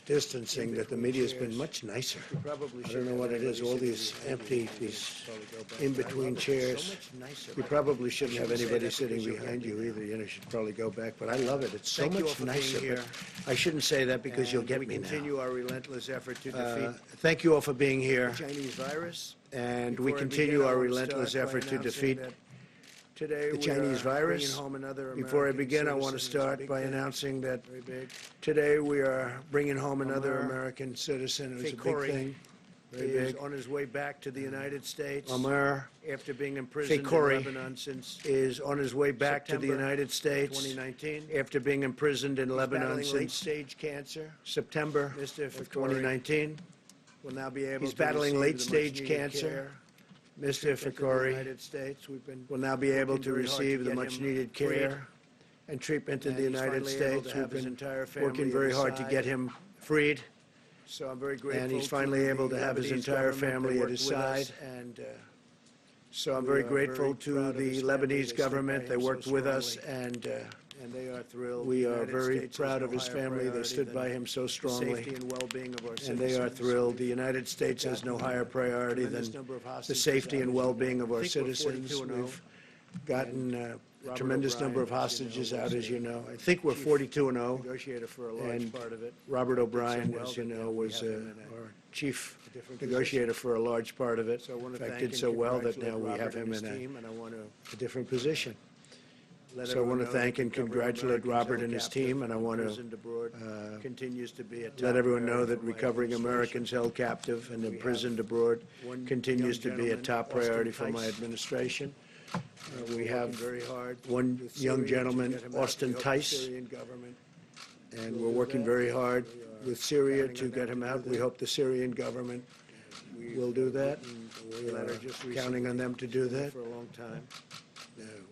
distancing that the media's been much nicer. I don't know what it is, all these empty, these in-between chairs. You probably shouldn't have anybody sitting behind you either. You should probably go back, but I love it. It's so much nicer. But I shouldn't say that because you'll get me now. Continue our relentless effort to defeat Thank you all for being here. the Chinese virus. And we continue our relentless effort to defeat the Chinese virus. Before I begin, I want to start by announcing that today we are bringing home another American citizen. It was a big thing. Very big. On his way back to the United States Omar after being imprisoned in Fakhoury Lebanon since is on his way back to the September United States 2019. after being imprisoned in Lebanon Battling since late-stage cancer. September Mr. of Fakhoury 2019. will now be able He's to battling receive late-stage the much-needed cancer. care. Mr. Trip into the Fakhoury United States. We've been will now be able working to very hard receive to the get much-needed him freed. care and treatment in And the he's United finally able States. to have We've his been entire family working at very his hard to side. get him freed, So I'm very grateful. and he's to finally the able to have his Lebanese entire government that family at worked his with us, side. And So I'm we very are grateful very to proud of the his family. They Lebanese stood by government. him They so worked with us, strongly. and they are thrilled. we The are United very States proud has of no his higher family. They priority stood than by him so the strongly. safety and well-being of our And they are citizens. thrilled. The United States has no higher priority than Tremendous number of the hostages safety and out, as you well-being know. of I our think we're citizens. 42-0. We've gotten a Robert tremendous number of O'Brien, as you know, hostages was out, as a you know. I think we're chief 42-0. Negotiator for a large And part of it. Robert O'Brien, well as you that know, we was have him in our chief different negotiator for a large part of it. So I want In to fact, thank did so and well that congratulate now we have Robert him and his in team, and I want to a different position. let So I want to everyone know thank that and recovery of congratulate Americans Robert held and his captive team, and I want to imprisoned abroad continues to be a top let everyone know priority that for my recovering administration. Americans held captive and We have imprisoned abroad one continues young to be a gentleman, top Austin priority for my Tice. administration. We're We working have very hard one with young Syria to gentleman, get him out. Austin We hope the Tice, Syrian government and will we're do working that. very hard We are with Syria counting to on get them him to out. do We that. hope the Syrian government We will do that. written We a letter are just counting on recently. them to do It's been that. for a long time.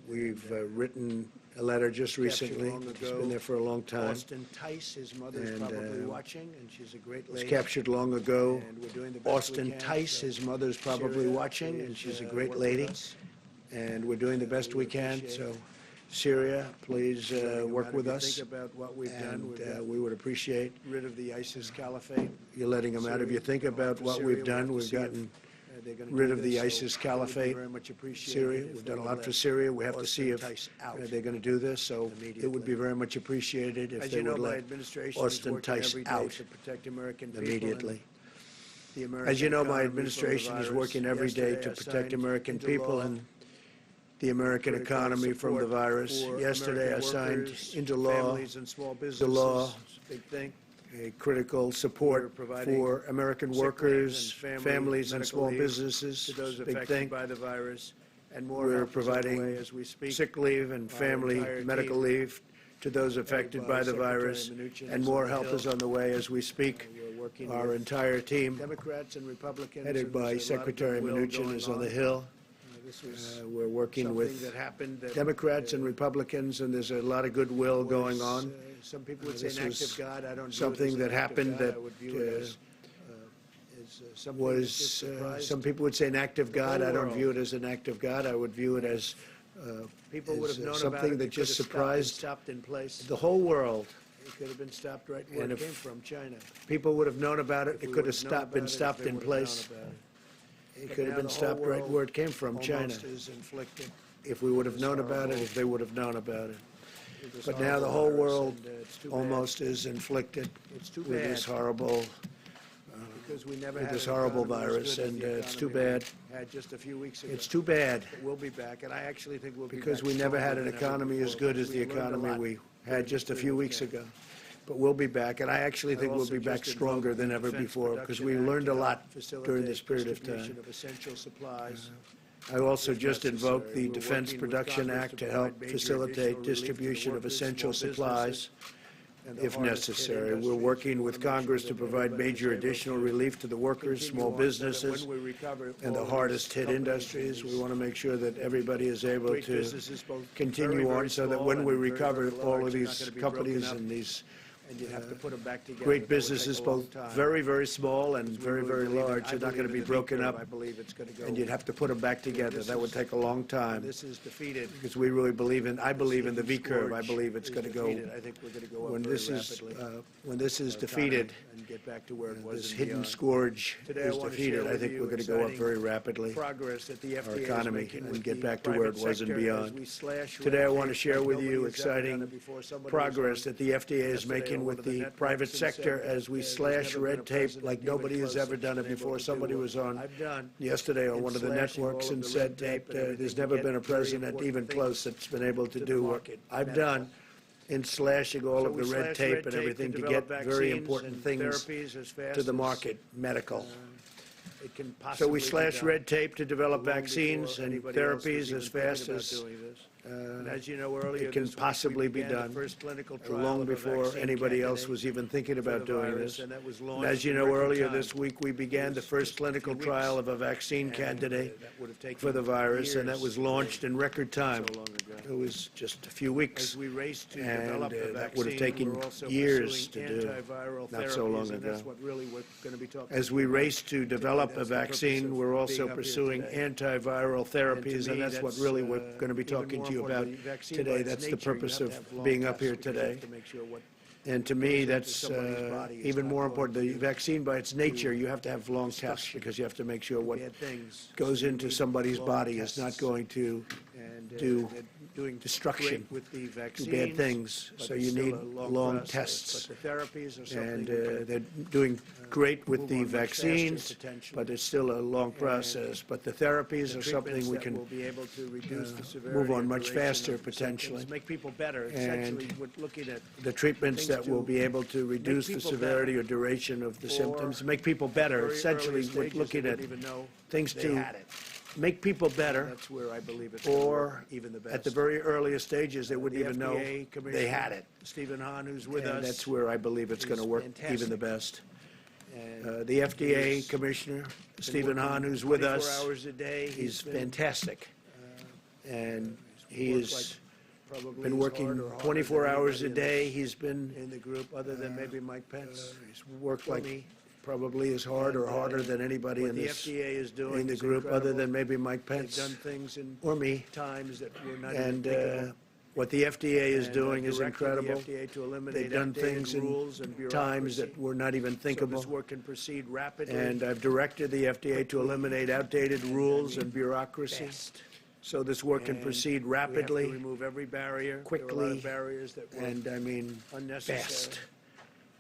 We've written a letter just recently. long It's ago. been there for a long time. Austin Tice, his mother's And, probably watching, and she's a great Was lady. captured long ago. And we're doing the best we Austin can. Tice, So his mother's probably Syria, watching, and please, she's a work great with lady. us. And we're doing the best we can. appreciate So, Syria, please No work matter with if you us. Think about what we've done. And We've got we would appreciate rid of the ISIS caliphate. you letting them out. If you think about what we've done, we've gotten rid of the ISIS caliphate. Very much appreciated Syria. if We've they done a would lot let for Syria. We have to Austin see if Tice out they're going to do this. So it would be immediately. very much appreciated if As they you know, would my let administration is Austin working Tice every day out to protect American people and immediately. the American As you know, my economy from the administration is virus. working every day Yesterday, to I protect signed American into people law and the American critical economy from the support virus. for Yesterday, I American signed workers, into law families and small the businesses. law It's a big thing. a critical support We're providing for American sick workers, leave and families, and medical small leave businesses. to those Big affected thing. by the virus, and more We're help is on the way providing as we speak. sick leave and Our family entire medical team, leave to those affected by the Secretary virus, Mnuchin and is more on the help Hill. is on the way as we speak. We're working Our with entire team, Democrats and Republicans, headed and by there's a lot of Secretary goodwill Mnuchin, going is on the Hill. This was We're working something with that happened that, Democrats and Republicans, and there's a lot of goodwill going was, on. Some people would say This an act was of God. I don't view it as something an that act of happened God. that I would view it as something that just was surprised some people would say an act of God. whole I don't world. view it as an act of God. I would view it as people would have known about something it. that It could just have stopped and surprised stopped in place. the whole world. It could have been stopped right where And it if came from, China. People would have known about it. If It we could would have have known stopped, been about it, if stopped they in would have known place. about it. It But could have now been the whole stopped right world where it came from, China. Almost is inflicted If we would have this known about it, horrible- if they would have known about it. with this But now the horrible whole virus, world and, it's too bad. almost is inflicted It's too with this bad. horrible, because we never with had this an horrible economy as virus, good as and the it's too economy bad. we had just a few weeks ago. It's too bad But we'll be back, and I actually think we'll be because back we never had stronger an than ever economy as before, good as because the we learned a economy lot we during had this just a period few of weeks time. ago. But we'll be back, and I actually think we'll also be back just stronger invoked than the ever Defense before because Production we Act learned to a help lot during this facilitate period of distribution time. of essential supplies. I also if just invoked necessary. the We're Defense working with Production Congress Act to to help provide major facilitate additional relief to the distribution of workers, essential small supplies businesses, and the if hardest hit necessary. We're industries. working We with wanna make sure Congress that to provide everybody is major able additional to relief to the workers, continue small on so that businesses, when we recover, and the all of hardest these hit companies and industries. We these want to make sure that everybody is able great to businesses, both very, continue very on so that small when and we very, recover, very all large, of are not these gonna be companies broken up. and these And you'd have to put them back together. great That would take businesses, a long both time. very, very small and very, very large. I They're not going to believe be in the broken V-curve. up, I believe it's going to go. and you'd have to put them back together. This That would is- take a long time, This is defeated. because we really believe in, I believe in the V-curve. I Scourge believe it's is going to go, defeated. I think we're going to go up when very this is, rapidly. when this is Time defeated, and get back to where it was this and hidden beyond. scourge Today I is want to defeated, share I with think you we're going to go up exciting very rapidly. Progress that the FDA Our is economy making and with get the back to where it private was and sector beyond. as we slash red Today I want to tape share like with nobody you has ever done exciting it before. Somebody was progress on that the FDA is yesterday making on with one of the the networks private and sector said as we there's slash never been a red tape president like even nobody has close ever that's done it been able before. to Somebody do what was on I've done yesterday on in one of the slashing networks all of and the said red tape that and everything there's to never get been a very president important even things close that's been able to to the do what market, I've medical. done in slashing all So of we the red slash tape red and tape everything to develop get very vaccines important and things therapies as fast to the as, market, medical. it can So possibly we be slash done. red tape to develop Long vaccines before and anybody else was therapies even as fast thinking about as doing this. And as you know, earlier it can this week, we possibly be began the done, first clinical trial long of a before vaccine anybody else candidate was even thinking for about the doing virus, this. and that was And launched as you in know, record earlier time. this week, we began the was first just a clinical few trial weeks. of a vaccine And, candidate that would have taken for the virus, and that years was to launched in record time. so long ago. It was just a few weeks. As we race to And, develop the that would have vaccine, taken we're also years pursuing to do, antiviral not so long therapies, and that's ago. what really we're going to be talking As we about. race to develop a that's the purpose vaccine, of we're also being up here pursuing today. antiviral therapies, me, and that's what that's, really we're going to be even talking more to you about important. The vaccine by today. its That's the nature, you purpose have of to have long being up tests here because you today. have to make sure what And to me, goes into that's somebody's body is even not more going important. The to vaccine, by its nature, you have to have long tests destruction. because you have to make sure what bad things goes So you into need somebody's long body is tests. not going to And, do they're doing destruction, great with the do vaccines, bad things. but So it's you still need a long process. tests. But the therapies are something And we can they're doing great with move the on much faster vaccines, potentially. but it's still a long process. But the therapies the are something treatments we that can will be able to reduce the severity move on and much duration faster, of the potentially. symptoms, make people better. Essentially, we're looking at the treatments things that will to be able to reduce the people severity better. or duration of the Or symptoms, make people better. very Essentially, early we're stages looking they at wouldn't even know things they to had it. make people better, That's where I believe it's gonna or work even the best. at the very earliest stages, they wouldn't The even know FDA they Commissioner had it. Stephen Hahn, who's with And us. that's where I believe it's going to is work even the fantastic. best. and The FDA he's Commissioner, been Stephen working Hahn, who's with 24 us, hours a day. he's been, fantastic. And he worked has probably been as working hard or harder 24 than hours a anybody day. He's been in the group, other than maybe Mike Pence. he's worked like me. probably as hard or And, harder than anybody What in the this, FDA is doing in the is group, other incredible. than maybe Mike They've Pence done things in or me. times that were not And even thinkable. what the FDA is And, doing is directed incredible. The FDA to eliminate They've done outdated things rules in and times bureaucracy, that were not even so thinkable. this work can proceed rapidly. And I've directed the FDA to eliminate outdated rules and bureaucracy, fast. so this work can And proceed We have rapidly, to remove every barrier. There are a lot quickly, of barriers that were and I mean unnecessary. fast.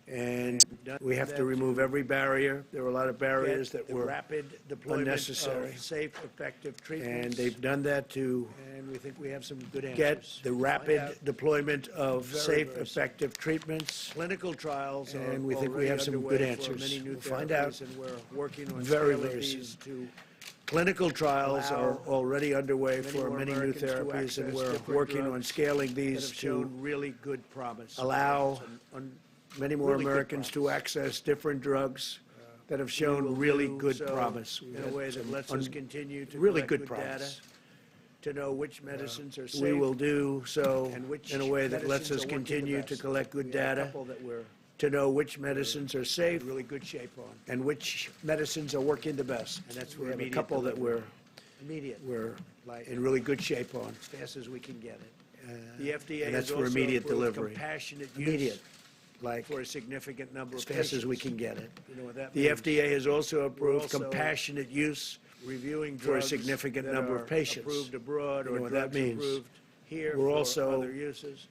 And done we have that to remove every barrier. There were a lot of barriers Get that the were, rapid deployment unnecessary. of safe, effective treatments. and they've done that to And we think we have some good answers. get the Find rapid out. deployment of Very, safe, very effective treatments. Clinical trials are And we think we already have some underway good for answers. many new We'll find out therapies, and we're working on very, scaling very these to Clinical trials are Allow already underway many for more many new Americans to therapies, and access we're different working on drugs scaling that these have to shown really good promise. allow It's an many more really good Americans to promise. access different drugs that have we shown will really do good so promise. in a way that lets us continue to really collect good good promise. data to know which medicines are safe. We will do so and which in a way that lets medicines us are working the continue to best. collect good We have a data, couple that we're to know which medicines are safe in really good shape on. and which medicines are working the best. And that's We where have a immediate couple that delivery. Immediate, we're like in really good shape on. as fast as we can get it. The FDA and that's has for also immediate approved delivery. compassionate Immediate, use like for a significant number as of fast patients. as we can get it. You know what that The means? FDA has also approved also compassionate use Reviewing for a drugs significant that number are of patients. approved abroad You know or what that drugs means. approved here We're for also other uses.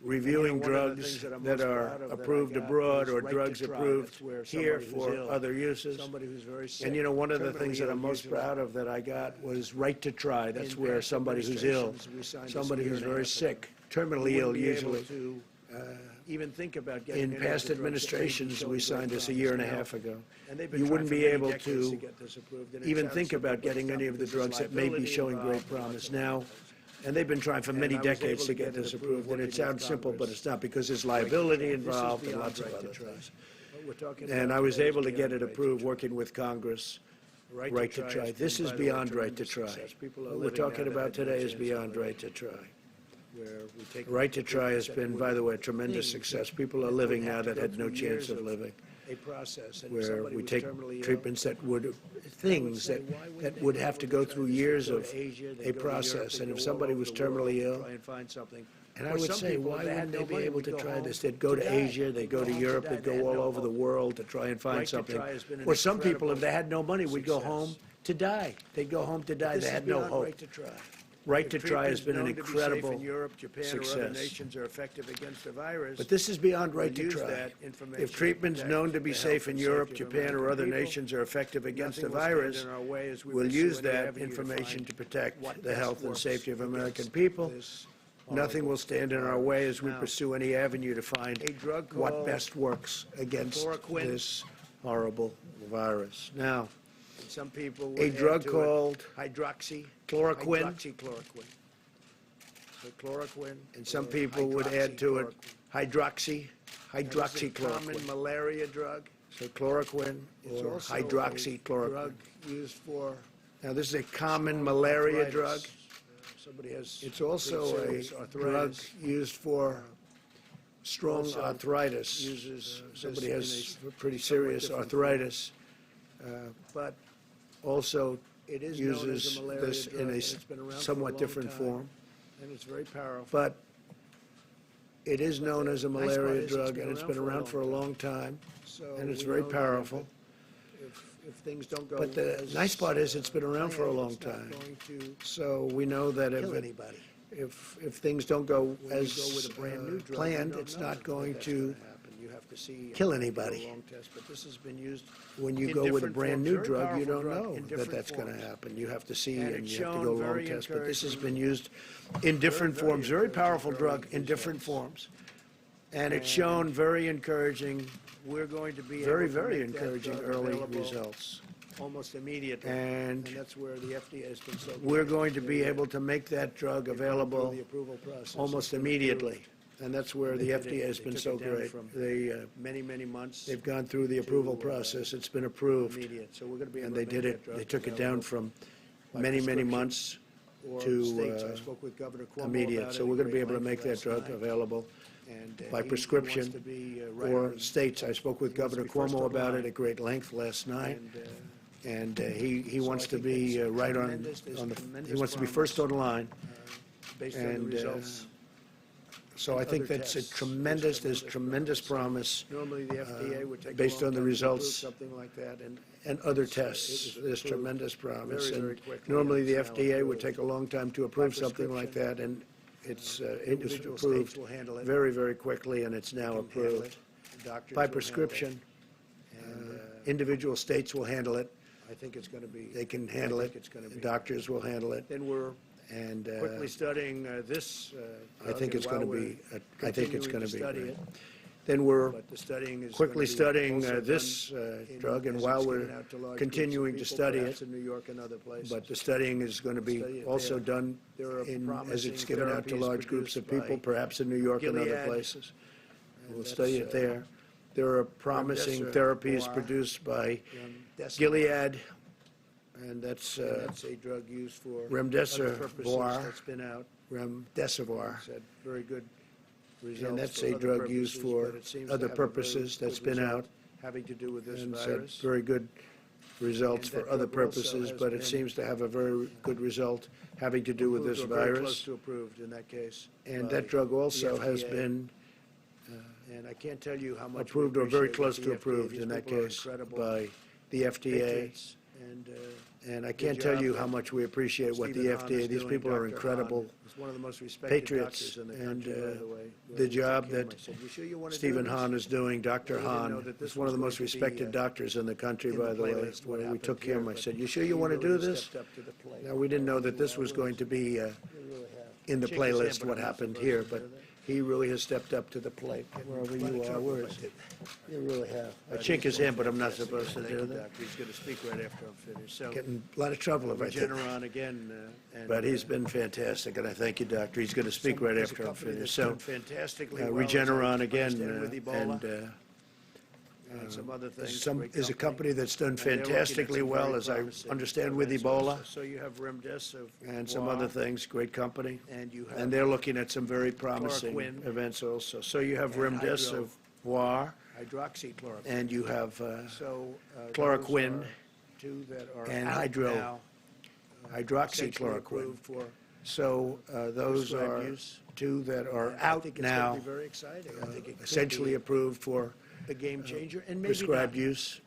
reviewing one of the drugs things that I'm that most are proud of that I approved got abroad was or right to drugs try. approved That's where here somebody who's for ill, other uses. Somebody who's very sick. And you know, one of the terminally things that ill I'm most usually. proud of that I got was right to try. That's In where past somebody who's ill, administrations, we signed this somebody a year who's and a very half ago. sick, terminally We ill wouldn't be able usually. to even think about getting In any of the past drugs that may be administrations, showing we great signed this a promise year and a now. half ago. And they've been You trying wouldn't for be many able decades to get this approved, and it even sounds think simple, about but it's getting not any of the because there's drugs that may be liability showing great involved and lots promise of now. other things. And they've been trying for And many I was able decades to to get get it this approved approved. And working it with sounds simple, but Congress. it's not, because there's liability This is involved and beyond lots of right to other try. things. What we're talking And about I was today is able to get beyond it right to approved try. working with Congress. Right Right to try. has This been, is by the way, beyond right to tremendous try. success. People are What we're living now talking that about had no today is chance of beyond living. right to try. where we take Right to Try has been, by the way, a tremendous success. People are living now that had no chance of living, a process, and if where somebody we was take terminally ill, treatments that would, things that would have to go through years of a process. And if somebody was terminally ill, try and find something. and I Or would some say, people, why if they had wouldn't they no be money, able would to go try home this? They'd go to to die. Asia, they'd go to home Europe, die. they'd They had go all no over the hope. world to try and find Right to something. Try has been an Or some people, if incredible they had no money, would go success. home to die. They'd go home to die. This They is had no beyond hope. Right to Try. Right If to Try has treatments been an known to be safe incredible in Europe, Japan, or other success. nations are effective against the virus. But this is beyond Right We'll to use Try. that information If treatments to known to protect be the safe health in and Europe, safety of Japan, or American other people, nations are effective against the nothing will stand virus, in our way as we we'll pursue use any that avenue to information find to protect what the best health and works safety of American against people. this Nothing will stand in our way as we Now, pursue any avenue to find a drug what called best works against chloroquine. this horrible virus. Now, Some people would a add drug to it called hydroxychloroquine. chloroquine, So chloroquine. and some or people would add to it hydroxychloroquine. Now, this is a common hydroxychloroquine. malaria drug. So chloroquine It's or also a hydroxychloroquine. drug used for Now, this is a common malaria arthritis. drug. Somebody has. It's also pretty a serious drug arthritis. used for strong Also arthritis. uses this Somebody in has a pretty somewhat serious different arthritis. But Also it is known as a uses malaria this drug, in and a it's been around for a somewhat long different time, form. And it's very powerful. But it is known as a nice part malaria is it's drug, been and it's around been for a around long for a long time, So and it's we very know that powerful. If things don't go But the as, nice part is it's been around for a planned, long it's not time. going to So we know that kill anybody. if things don't go When you go as with a brand new drug, you planned, don't it's know not that going that's to gonna happen. You have to see kill and do a anybody. long test, but this has been used When you in go with a different brand forms, new very drug, you powerful don't drug know in that different that's going to forms. happen. You have to see And and it's you have to shown go long very test. But this has encouraging- been used in different very forms, very encouraging powerful early drug in different results. forms. And it's shown very encouraging, We're going to be very, able to very make that encouraging drug early available results. almost immediately. And That's where the FDA has been so good. we're going to be able to make that drug Through available the approval process. almost It's been immediately. And that's where They the did it- FDA has they been took so it down great. from They, many months. they've gone through the approval to, process. It's been approved. Immediate. So we're going to be able And to they make did that it, drug they took it down available from by many prescription months or to, states. I spoke with Governor Cuomo immediate. about So it we're at going to be great able to make length that last drug night. available And, by he prescription wants to be, right or on- states. I spoke with he wants to Governor be first Cuomo on about line. it at great length last night. And, And he So wants I to think be it's right on, tremendous. There's on the, tremendous he wants to be promise. first on line. based on the And results. so I and think other that's tests, a tremendous, there's tremendous promise. promise Normally, the FDA would take a based long on the time to approve results something like that, and other It tests. was There's approved tremendous promise. very, very And quickly, normally and the it's now FDA would approved take a long time to approve something like prescription. that, and it was individual approved states will handle it. very, very quickly, and it's now can handle approved. it. Doctors By will handle it. prescription, And, individual states will handle it. I think it's going to be. They can handle I it. think it's going to be. Doctors will handle it. Then we're And quickly studying this. I think it's going to be, I think it's going to be study great. it, Then we're but the studying is quickly going to be studying also this done in- drug, and as while it's we're given out to large groups of continuing to people, study perhaps it, in New York and other places. but the studying is going to Study be it also there. done There are in, as promising it's given out to therapies large groups of produced people, by perhaps in New York and other Gilead, places. We'll that's, study it there. There are promising therapies Remdesivir, produced by Remdesivir. Gilead, and that's And that's a drug used for Remdesivir. other purposes that's been out. Remdesivir. It's had very good results. And that's for a other drug used purposes, for but it seems to other have a very purposes good that's been result out. having to do with this And said virus. very good results And for that other drug also purposes, has but it been seems to have a very good result having to do with this Approved or very close virus. to approved in that case. And by that drug the also has FDA. been And I can't tell you how much we approved or very appreciate close what to the FDA approved these in that people are case incredible by the FDA. patriots, And And I good can't tell job you that how much we appreciate what the Stephen Hahn FDA, is these doing. people are Dr. incredible Hahn is one of the most respected patriots. doctors in the And country, by the way. the job Came, I that said, "You sure you wanna do Stephen this?" Hahn is doing, Dr. We didn't know Hahn, that this is one of the was most going to be, respected doctors in the country, in the by the way. playlist, what When we happened took here, him, I but said, you sure he you want to really do this? stepped up to the plate. Now, we didn't know that this was going to be in the Shake his hand, playlist, but what I'm not happened supposed here, to but do that. he really has stepped up to the plate, wherever you are. Where is it? You really have. I shake his hand, but I'm not supposed to Thank do you, that. Doctor. He's going to speak right after I'm finished. So, Getting a lot of trouble if I did. Regeneron again. And, But he's been fantastic, and I thank you, Doctor. He's going to speak right there's a after I'm company finished. that's So, done fantastically well, as I Regeneron again, understand, with Ebola. and and some other things. is a company that's done fantastically well, as I understand, with Ebola. So you have Remdesivir And some other things, great company. And you have And they're looking at some very promising chloroquine. events also. So you have And Remdesivir, hydroxychloroquine. and you have So chloroquine those are two that are and out now, essentially hydroxychloroquine. approved for So those prescribed are use. two that are I out think it's going now, to be very exciting. I think it could essentially be approved for a game changer, and maybe prescribed not. use.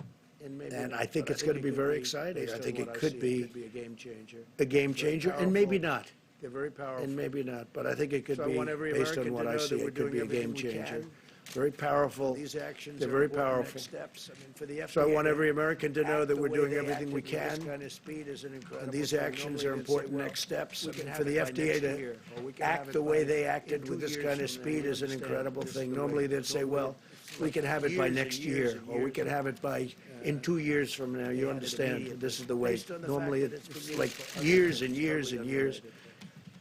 And maybe And not, I think but it's going to be it could very exciting. based I on think what it I could see, be a game changer. a game changer, and maybe powerful. not, They're very powerful. and maybe not. But I think it could So I be, want every based on American what to I know see, that we're it could doing be a game everything we changer. can. Very powerful. These actions They're are very important powerful. next steps. I mean, for the FDA So I want to every American to know act that the we're way doing they everything we acted with this can. kind of speed is an incredible And these thing. actions Normally are they'd say, important well, next steps. we can have For the it by FDA next to year, or we can have act it the way by they in acted 2 with this years kind of from now. speed You is an understand incredible this is thing. the Normally way- they'd say, normally well, it's we like can have it by years next and years year, and or we years can of- have it by, in 2 years from now. You had it understand, immediately. this is the way. Based on the Normally, fact that it's been it's used like for other years things, and years totally and years.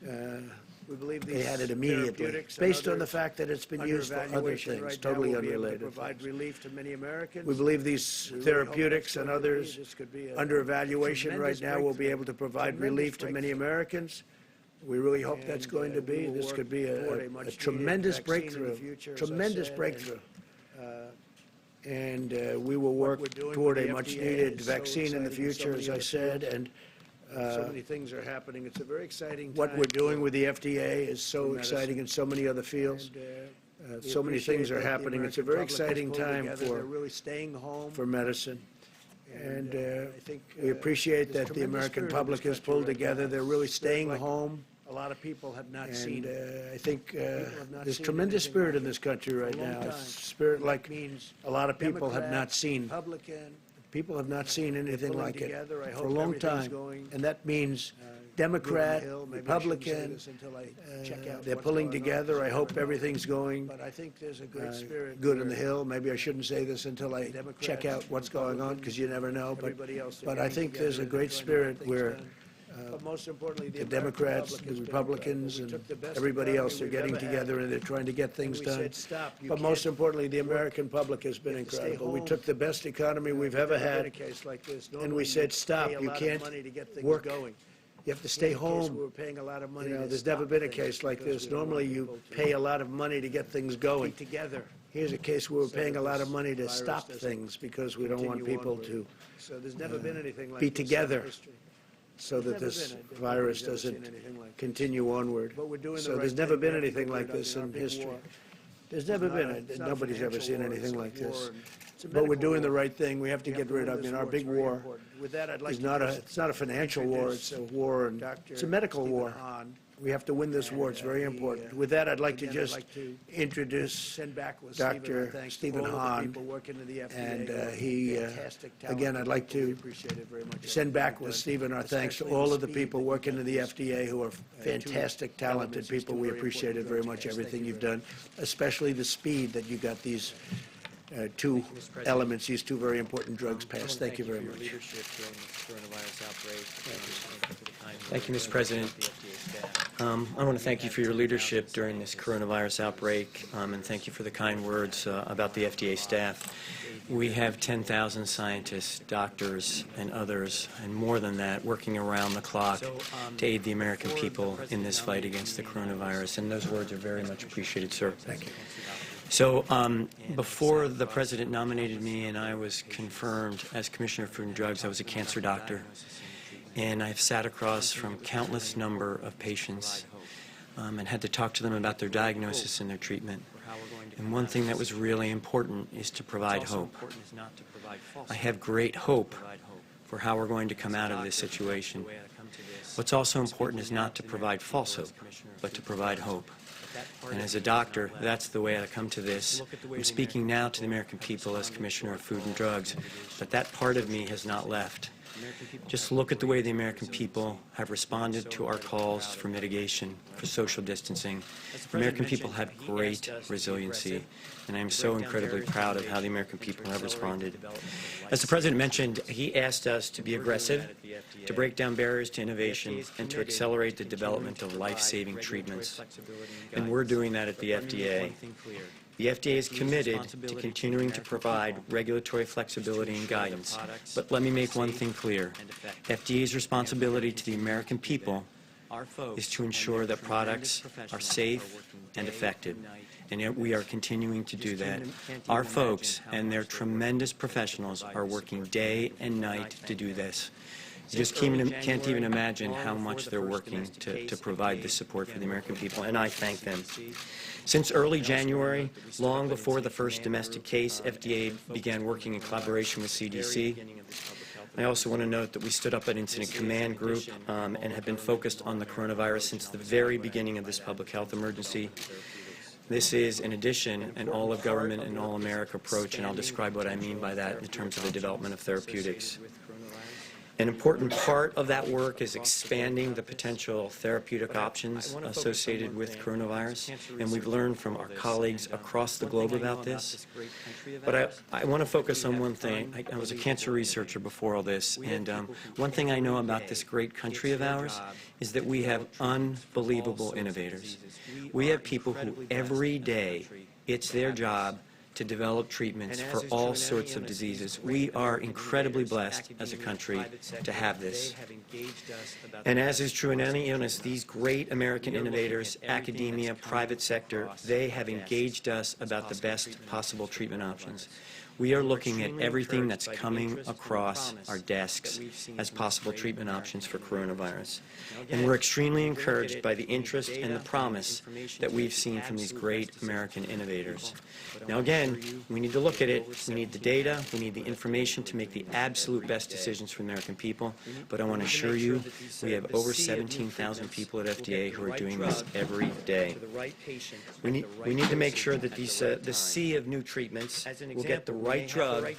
unrelated. We believe They these had it immediately, therapeutics and based on the others fact that it's been under used for other evaluation things, right now totally will be able to unrelated. provide things. relief to many Americans. We believe these We really hope therapeutics that's and going to be- others this could be a under evaluation right tremendous now will be breakthrough. able to provide Tremendous relief to many breakthrough. Americans. We really hope that's And, going to we be. will This work could be toward a much-needed tremendous vaccine in the breakthrough, future, as I tremendous said, breakthrough. and, And we will what work we're doing toward with a the much-needed FDA is so vaccine in the exciting in so future, many as I other said. fields. And so many things are happening. It's a very exciting what time we're doing for- with the FDA is so for medicine. exciting in so many other fields. And, we So many appreciate things are that the happening. It's a American very public has exciting pulled time together. for They're really staying home. medicine. And I think, we appreciate there's that the tremendous American spirit in public this has pulled country right together. now. They're really Spirit staying like home. A lot of people have not seen. And I think have not there's seen tremendous anything spirit like in it this country for a right long now. time. It's spirit like means a lot of people have not Democrat, seen. Republican, People have not seen anything pulling like it together. I for a hope long everything's time. going, And that means good on the Democrat, Hill. Maybe I shouldn't say Republican, this until I check out they're what's pulling going on, together. 'cause I you hope never know. everything's going But I think there's a great spirit. good in where the Hill. Maybe I shouldn't say this until I Democrats, check out what's going on, because you never know. everybody else, they're But I getting think there's a together and great they're trying to spirit get things where done. But most importantly, the American Democrats, public the has been Republicans, incredible. We and took the best everybody else are economy we've getting ever had, together and they're trying to get things we done. said, "Stop, you But most can't importantly, the work. American public has been You have to stay incredible. We home. took the best economy we've ever Never been a had, case like this. and we Normally, said, you "Stop, pay a you lot of can't money to get things work. going. You have to stay In this case, home." We're paying a lot of money You know, to there's never stop been a things case like because this. we don't want Normally, you people to pay a lot of money to get things going. be together. Here's a case where we're so paying a that lot of this money to virus stop doesn't things because we don't want continue people onward. to, So there's never been anything like be this in together history. so that Never this been. Nobody's virus ever seen doesn't anything like this. continue onward. But we're doing the So right there's never thing. been We have to anything get like rid of this our in big history. war. There's never been, It's not a nobody's ever financial seen war, anything it's a like war, this. and it's a But we're medical doing the war. right thing. We have to We get have to rid win of, this our war. big It's very war important. With that, I'd like is to not a, just it's not a financial war, it's a war, and Dr. it's a medical Stephen war. Hahn. We have to win this war. It's very he, important. With that, I'd like to again, I'd just like to introduce Send back with Dr. Stephen, our thanks to Stephen all of the Hahn, people working in the FDA. and who are he, fantastic, again, talented I'd like people. We to appreciate it very much. send back Everything with you've Stephen done, our thanks to especially all of the speed people that you working got in the these, FDA who are fantastic, talented elements, these people. two We very appreciate it important very drugs much, passed. Thank everything you you've very done, especially the speed that you got these two elements, these two very important drugs passed. Thank you very much. Thank you, Mr. President. I want to thank you for your leadership during this coronavirus outbreak, and thank you for the kind words about the FDA staff. We have 10,000 scientists, doctors, and others, and more than that, working around the clock to aid the American people in this fight against the coronavirus, and those words are very much appreciated, sir. Thank you. So before the President nominated me and I was confirmed as Commissioner of Food and Drugs, I was a cancer doctor. And I've sat across from countless number of patients and had to talk to them about their diagnosis and their treatment. And one thing that was really important is to provide hope. I have great hope for how we're going to come out of this situation. What's also important is not to provide false hope, but to provide hope. And as a doctor, that's the way I come to this. I'm speaking now to the American people as Commissioner of Food and Drugs, but that part of me has not left. Just look at the way the American people have responded to our calls for mitigation, for social distancing. The American people have great resiliency, and I'm so incredibly proud of how the American people have responded. As the President mentioned, he asked us to be aggressive, to break down barriers to innovation, and to accelerate the development of life-saving treatments. And we're doing that at the FDA. The FDA is committed to continuing to provide regulatory flexibility and guidance. But let me make one thing clear. FDA's responsibility to the American people is to ensure that products are safe and effective. And yet we are continuing to do that. Our folks and their tremendous professionals are working day and night to do this. You just can't even imagine how much they're working to provide this support for the American people, and I thank them. Since early January, long before the first domestic case, FDA began working in collaboration with CDC. I also want to note that we stood up an incident command group and have been focused on the coronavirus since the very beginning of this public health emergency. This is, in addition, an all-of-government and all-America approach, and I'll describe what I mean by that in terms of the development of therapeutics. An important part of that work is expanding the potential therapeutic options associated with coronavirus, and we've learned from our colleagues across the globe about this. But I want to focus on one thing. I was a cancer researcher before all this, and one thing I know about this great country of ours is that we have unbelievable innovators. We have people who every day, it's their job to develop treatments for all sorts of diseases. We are incredibly blessed as a country to have this. And as is true in any illness, these great American innovators, academia, private sector, they have engaged us about the best possible treatment options. We are looking at everything that's coming across our desks as possible treatment options for coronavirus. And we're extremely encouraged by the interest and the promise that we've seen from these great American innovators. Now again, we need to look at it. We need the data. We need the information to make the absolute best decisions for the American people. But I want to assure you, we have over 17,000 people at FDA who are doing this every day. We need to make sure that the sea of new treatments will get the right drug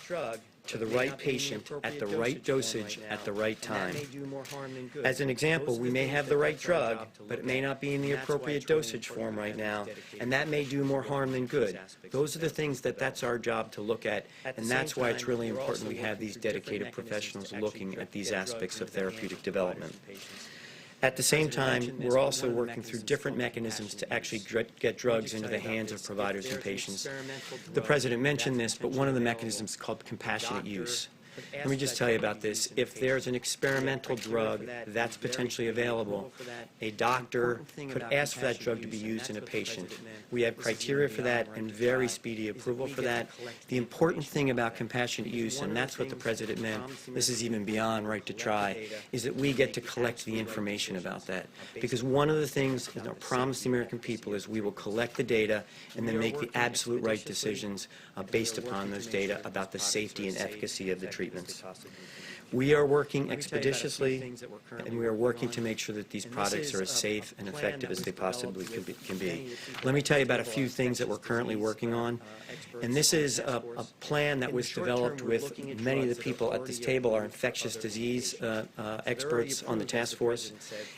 to the right patient at the right dosage at the right time. As an example, we may have the right drug, but it may not be in the appropriate dosage form right now, and that may do more harm than good. Those are the things that's our job to look at, and that's why it's really important we have these dedicated professionals looking at these aspects of therapeutic development. At the same time, we're also working through different mechanisms to actually get drugs into the hands of providers and patients. The President mentioned this, but one of the mechanisms is called compassionate use. Let me just tell you about this. If there's an experimental drug that's potentially available, a doctor could ask for that drug to be used in a patient. We have criteria for that and very speedy approval for that. The important thing about compassionate use, and that's what the President meant, this is even beyond right to try, is that we get to collect the information about that. Because one of the things that I promise the American people is we will collect the data and then make the absolute right decisions based upon those data about the safety and efficacy of the treatments. We are working expeditiously, and we are working to make sure that these products are as safe and effective as they possibly can be. Let me tell you about a few things that we're currently working on. And this is a plan that was developed with many of the people at this table, our infectious disease experts on the task force.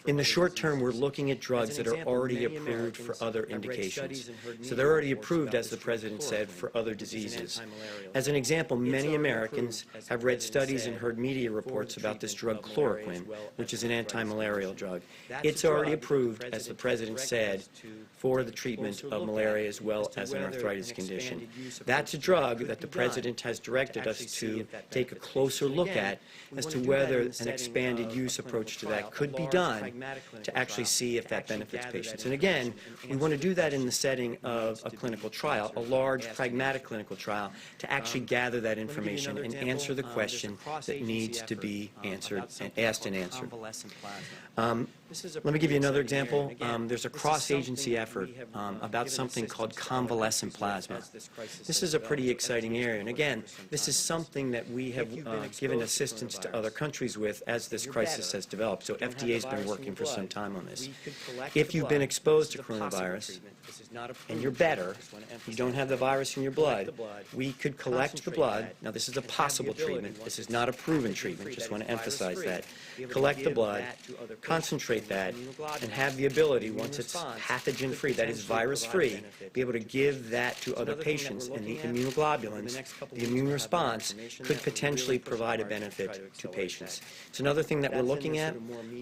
In the short term, we're looking at drugs that are already approved for other indications. So they're already approved, as the President said, for other diseases. As an example, many Americans have read studies and heard media reports about this drug chloroquine, which is an anti-malarial drug. It's already approved, as the President said, for the treatment of malaria as well as an arthritis condition. That's a drug that the President has directed us to take a closer look at as to whether an expanded use approach to that could be done to actually see if that benefits patients. And again, we want to do that in the setting of a clinical trial, a large, pragmatic clinical trial, to actually gather that information and answer the question that needs to be answered and asked and answered. Let me give you another example. There's a cross-agency effort about something called convalescent plasma. This is a pretty exciting area. And again, this is something that we have given assistance to other countries with as this crisis has developed. So FDA has been working for some time on this. If you've been exposed to coronavirus and you're better, you don't have the virus in your blood, we could collect the blood. Now, this is a possible treatment. This is not a proven treatment. Just want to emphasize that. Collect the blood, concentrate accelerate that and have the ability, once it's pathogen-free, that is virus-free, be able to give that to other patients, and the immunoglobulins, the immune response, could potentially provide a benefit to patients. It's another thing that we're looking at.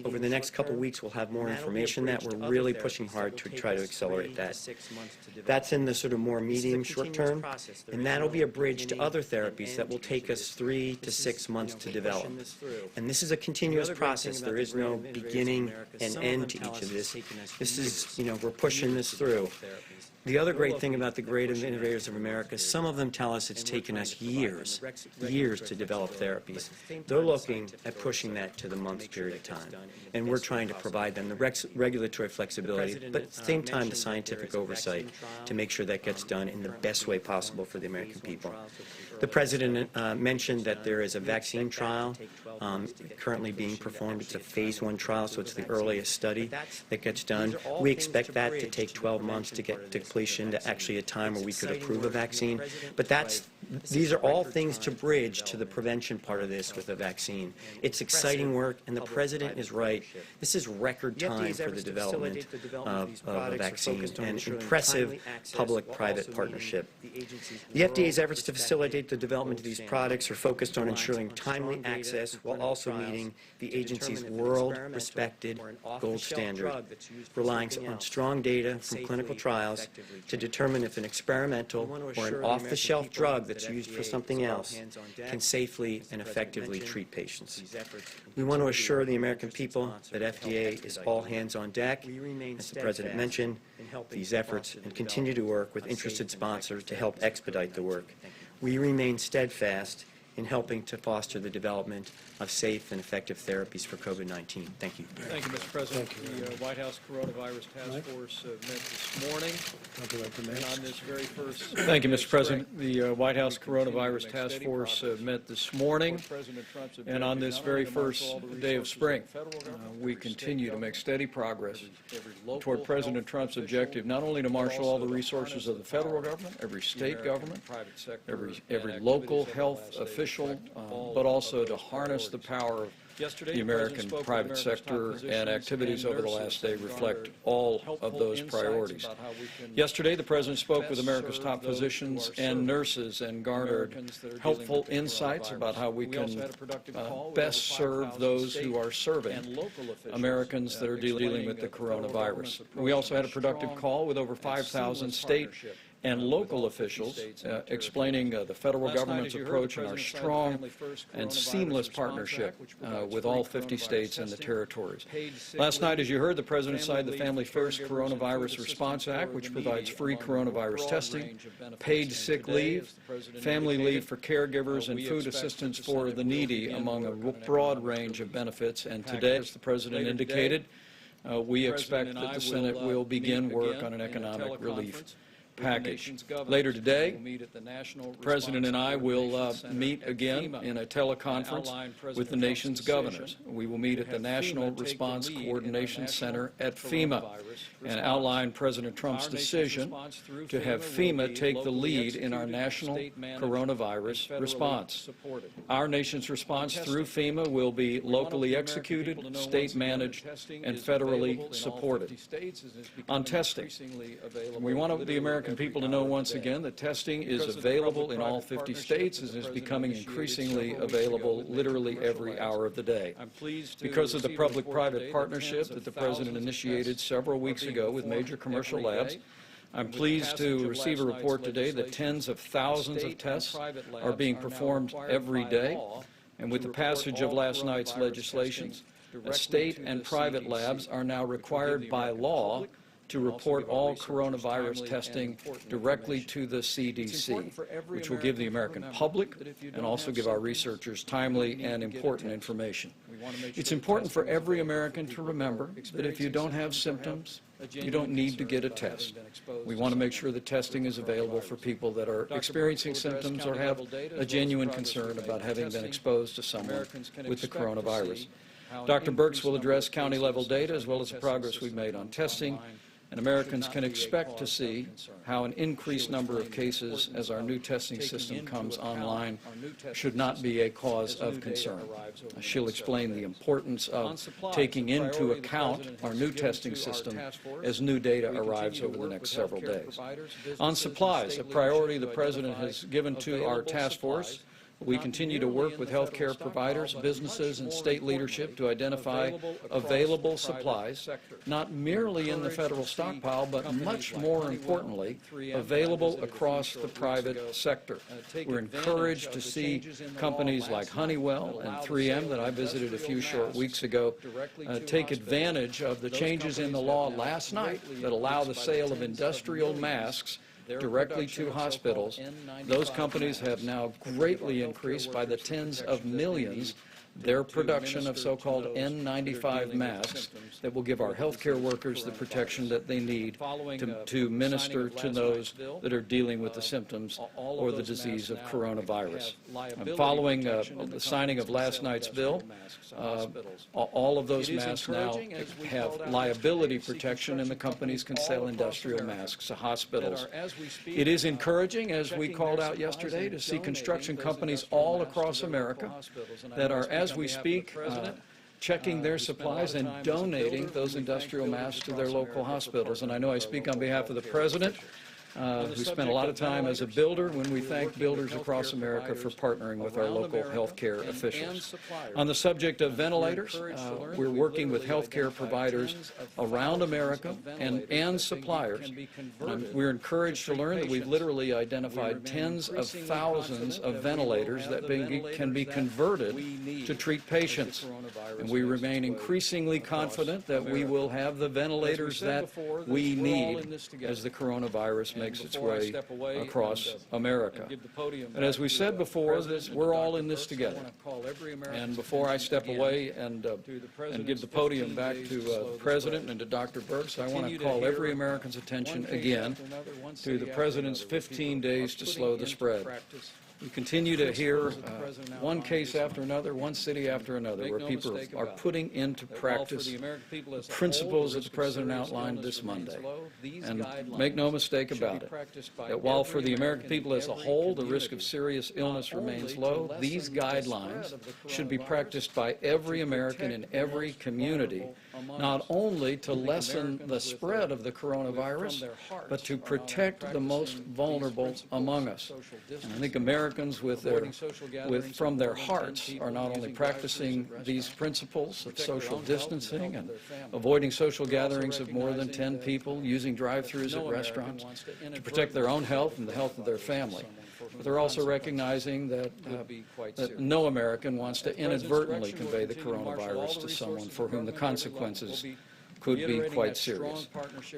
Over the next couple weeks, we'll have more information that we're really pushing hard to try to accelerate that. That's in the sort of more medium short term, and that'll be a bridge to other therapies that will take us 3 to 6 months to develop. And this is a continuous process. There is no beginning and end to each of this. This is, we're pushing this through. The other great thing about the great innovators of America, some of them tell us it's taken us years to develop therapies. They're looking at pushing that to the months period of time. And we're trying to provide them the regulatory flexibility, but at the same time the scientific oversight to make sure that gets done in the best way possible for the American people. The President mentioned that there is a vaccine trial currently being performed. It's a phase 1 trial, so it's the earliest study that gets done. We expect that to take 12 months to get to completion, to actually a time where we could approve a vaccine. But these are all things to bridge to the prevention part of this with a vaccine. It's exciting work, and the President is right. This is record time for the development of a vaccine, and impressive public-private partnership. The FDA's efforts to facilitate the development of these products are focused on ensuring timely access while also meeting the agency's world-respected gold standard, relying on strong data from clinical trials to determine if an experimental or an off-the-shelf drug that's used for something else can safely and effectively treat patients. We want to assure the American people that FDA is all hands on deck, as the President mentioned, these efforts, and continue to work with interested sponsors to help expedite the work. We remain steadfast in helping to foster the development of safe and effective therapies for COVID-19. Thank you. Thank you, Mr. President. The White House Coronavirus Task Force met this morning. And on this very first... Thank you, Mr. President. The White House Coronavirus Task Force met this morning. And on this very first day of spring, we continue to make steady progress toward President Trump's objective not only to marshal all the resources of the federal government, every state government, every local health official, but also to harness the power of the American private sector, and activities over the last day reflect all of those priorities. Yesterday, the President spoke with America's top physicians and nurses and garnered helpful insights about how we can best serve those who are serving Americans that are dealing with the coronavirus. We also had a productive call with over 5,000 state and local officials explaining the federal government's approach and our strong and seamless partnership with all 50 states and the territories. Last night, as you heard, the President signed the Family First Coronavirus Response Act, which provides free coronavirus testing, paid sick leave, family leave for caregivers, and food assistance for the needy, among a broad range of benefits. And today, as the President indicated, we expect that the Senate will begin work on an economic relief package. Later today, the President and I will meet again in a teleconference with the nation's governors. We will meet at the National Response Coordination Center at FEMA and outline President Trump's decision to have FEMA take the lead in our national coronavirus response. Our nation's response through FEMA will be locally executed, state-managed, and federally supported. On testing, we want the American people to know once again that testing is available in all 50 states and is becoming increasingly available literally every hour of the day. Because of the public-private partnership that the President initiated several weeks ago with major commercial labs, I'm pleased to receive a report today that tens of thousands of tests are being performed every day. And with the passage of last night's legislations, state and private labs are now required by law to report all coronavirus testing directly to the CDC, which will give the American public and also give our researchers timely and important information. It's important for every American to remember that if you don't have symptoms, you don't need to get a test. We want to make sure that testing is available for people that are experiencing symptoms or have a genuine concern about having been exposed to someone with the coronavirus. Dr. Birx will address county-level data as well as the progress we've made on testing. and Americans can expect to see how an increased number of cases as our new testing system comes online should not be a cause of concern. She'll explain the importance of taking into account our new testing system as new data arrives over the next several days. On supplies, a priority the President has given to our task force, we continue to work with healthcare providers, businesses, and state leadership to identify available supplies, not merely in the federal stockpile, but much more importantly, available across the private sector. We're encouraged to see companies like Honeywell and 3M that I visited a few short weeks ago take advantage of the changes in the law last night that allow the sale of industrial masks directly to hospitals. Those companies have now greatly increased by the tens of millions their production of so-called N95 masks that will give our healthcare workers the protection that they need to minister to those that are dealing with the symptoms or the disease of coronavirus. Following the signing of last night's bill, all of those masks now have liability protection, and the companies can sell industrial masks to hospitals. It is encouraging, as we called out yesterday, to see construction companies all across America that are, as we speak, checking their supplies and donating those industrial masks to their local hospitals. And I know I speak on behalf of the President, who spent a lot of time as a builder, when we thank builders across America for partnering with our local healthcare officials. On the subject of ventilators, we're working with healthcare providers around America and suppliers. We're encouraged to learn that we've literally identified tens of thousands of ventilators that can be converted to treat patients. And we remain increasingly confident that we will have the ventilators that we need as the coronavirus makes its way across America. And as we said before, we're all in this together. And before I step away and give the podium back to the President and to Dr. Birx, I want to call every American's attention again to the President's 15 days to slow the spread. We continue to hear one case after another, one city after another, where people are putting into practice the principles that the President outlined this Monday. And make no mistake about it, that while for the American people as a whole the risk of serious illness remains low, these guidelines should be practiced by every American in every community, not only to lessen the spread of the coronavirus, but to protect the most vulnerable among us. And I think Americans from their hearts are not only practicing these principles of social distancing and avoiding social gatherings of more than 10 people, using drive-thrus at restaurants to protect their own health and the health of their family. But they're also recognizing that no American wants to inadvertently convey the coronavirus to someone for whom the consequences could be quite serious.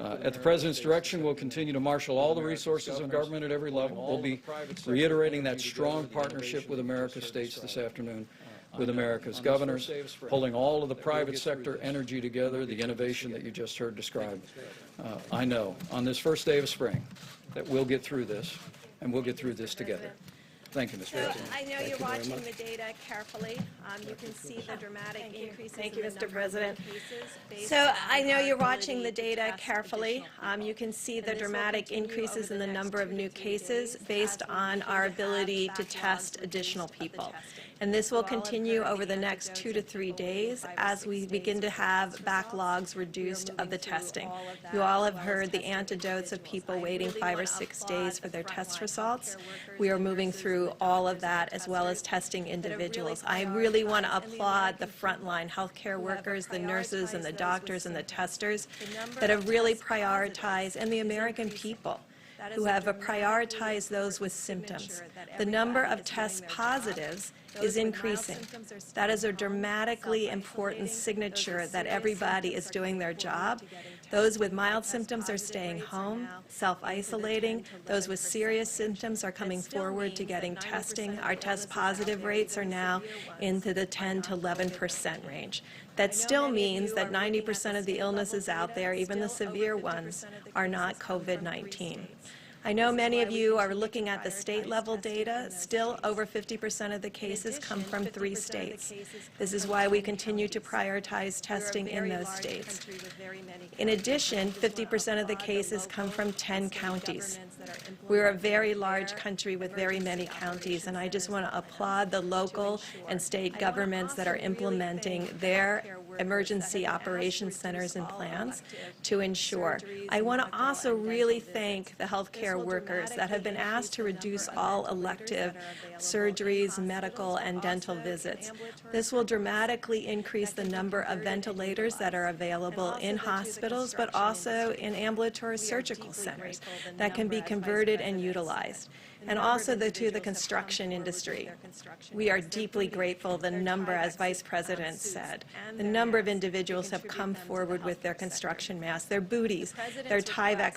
At the President's direction, we'll continue to marshal all the resources of government at every level. We'll be reiterating that strong partnership with America's states this afternoon, with America's governors, pulling all of the private sector energy together, the innovation that you just heard described. I know on this first day of spring that we'll get through this, and we'll get through this together. Thank you, Mr. President. I know you're watching the data carefully. You can see the dramatic increases Thank you, in the Mr. number President. of cases. So I know you're watching the data carefully. You can see the dramatic increases in the number of new cases based on our ability to test additional people. And this will continue over the next 2 to 3 days as we begin to have backlogs reduced of the testing. You all have heard the anecdotes of people waiting 5 or 6 days for their test results. We are moving through all of that as well as testing individuals. I really want to applaud the frontline healthcare workers, the nurses and the doctors and the testers that have really prioritized, and the American people who have prioritized those with symptoms. The number of test positives is increasing. That is a dramatically important signature that everybody is doing their job. Those with mild symptoms are staying home, self-isolating. Those with serious symptoms are coming forward to getting testing. Our test positive rates are now into the 10 to 11% range. That still means that 90% of the illnesses out there, even the severe ones, are not COVID-19. I know many of you are looking at the state-level data. Still, over 50% of the cases come from 3 states. This is why we continue to prioritize testing in those states. In addition, 50% of the cases come from 10 counties. We're a very large country with very many counties, and I just want to applaud the local and state governments that are implementing their emergency operations centers and plans to ensure. I want to also really thank the healthcare workers that have been asked to reduce all elective surgeries, medical, and dental visits. This will dramatically increase the number of ventilators that are available in hospitals, but also in ambulatory surgical centers that can be converted and utilized. And also to the construction industry. We are deeply grateful the number, as Vice President said, the number of individuals have come forward with their construction masks, their booties, their Tyvek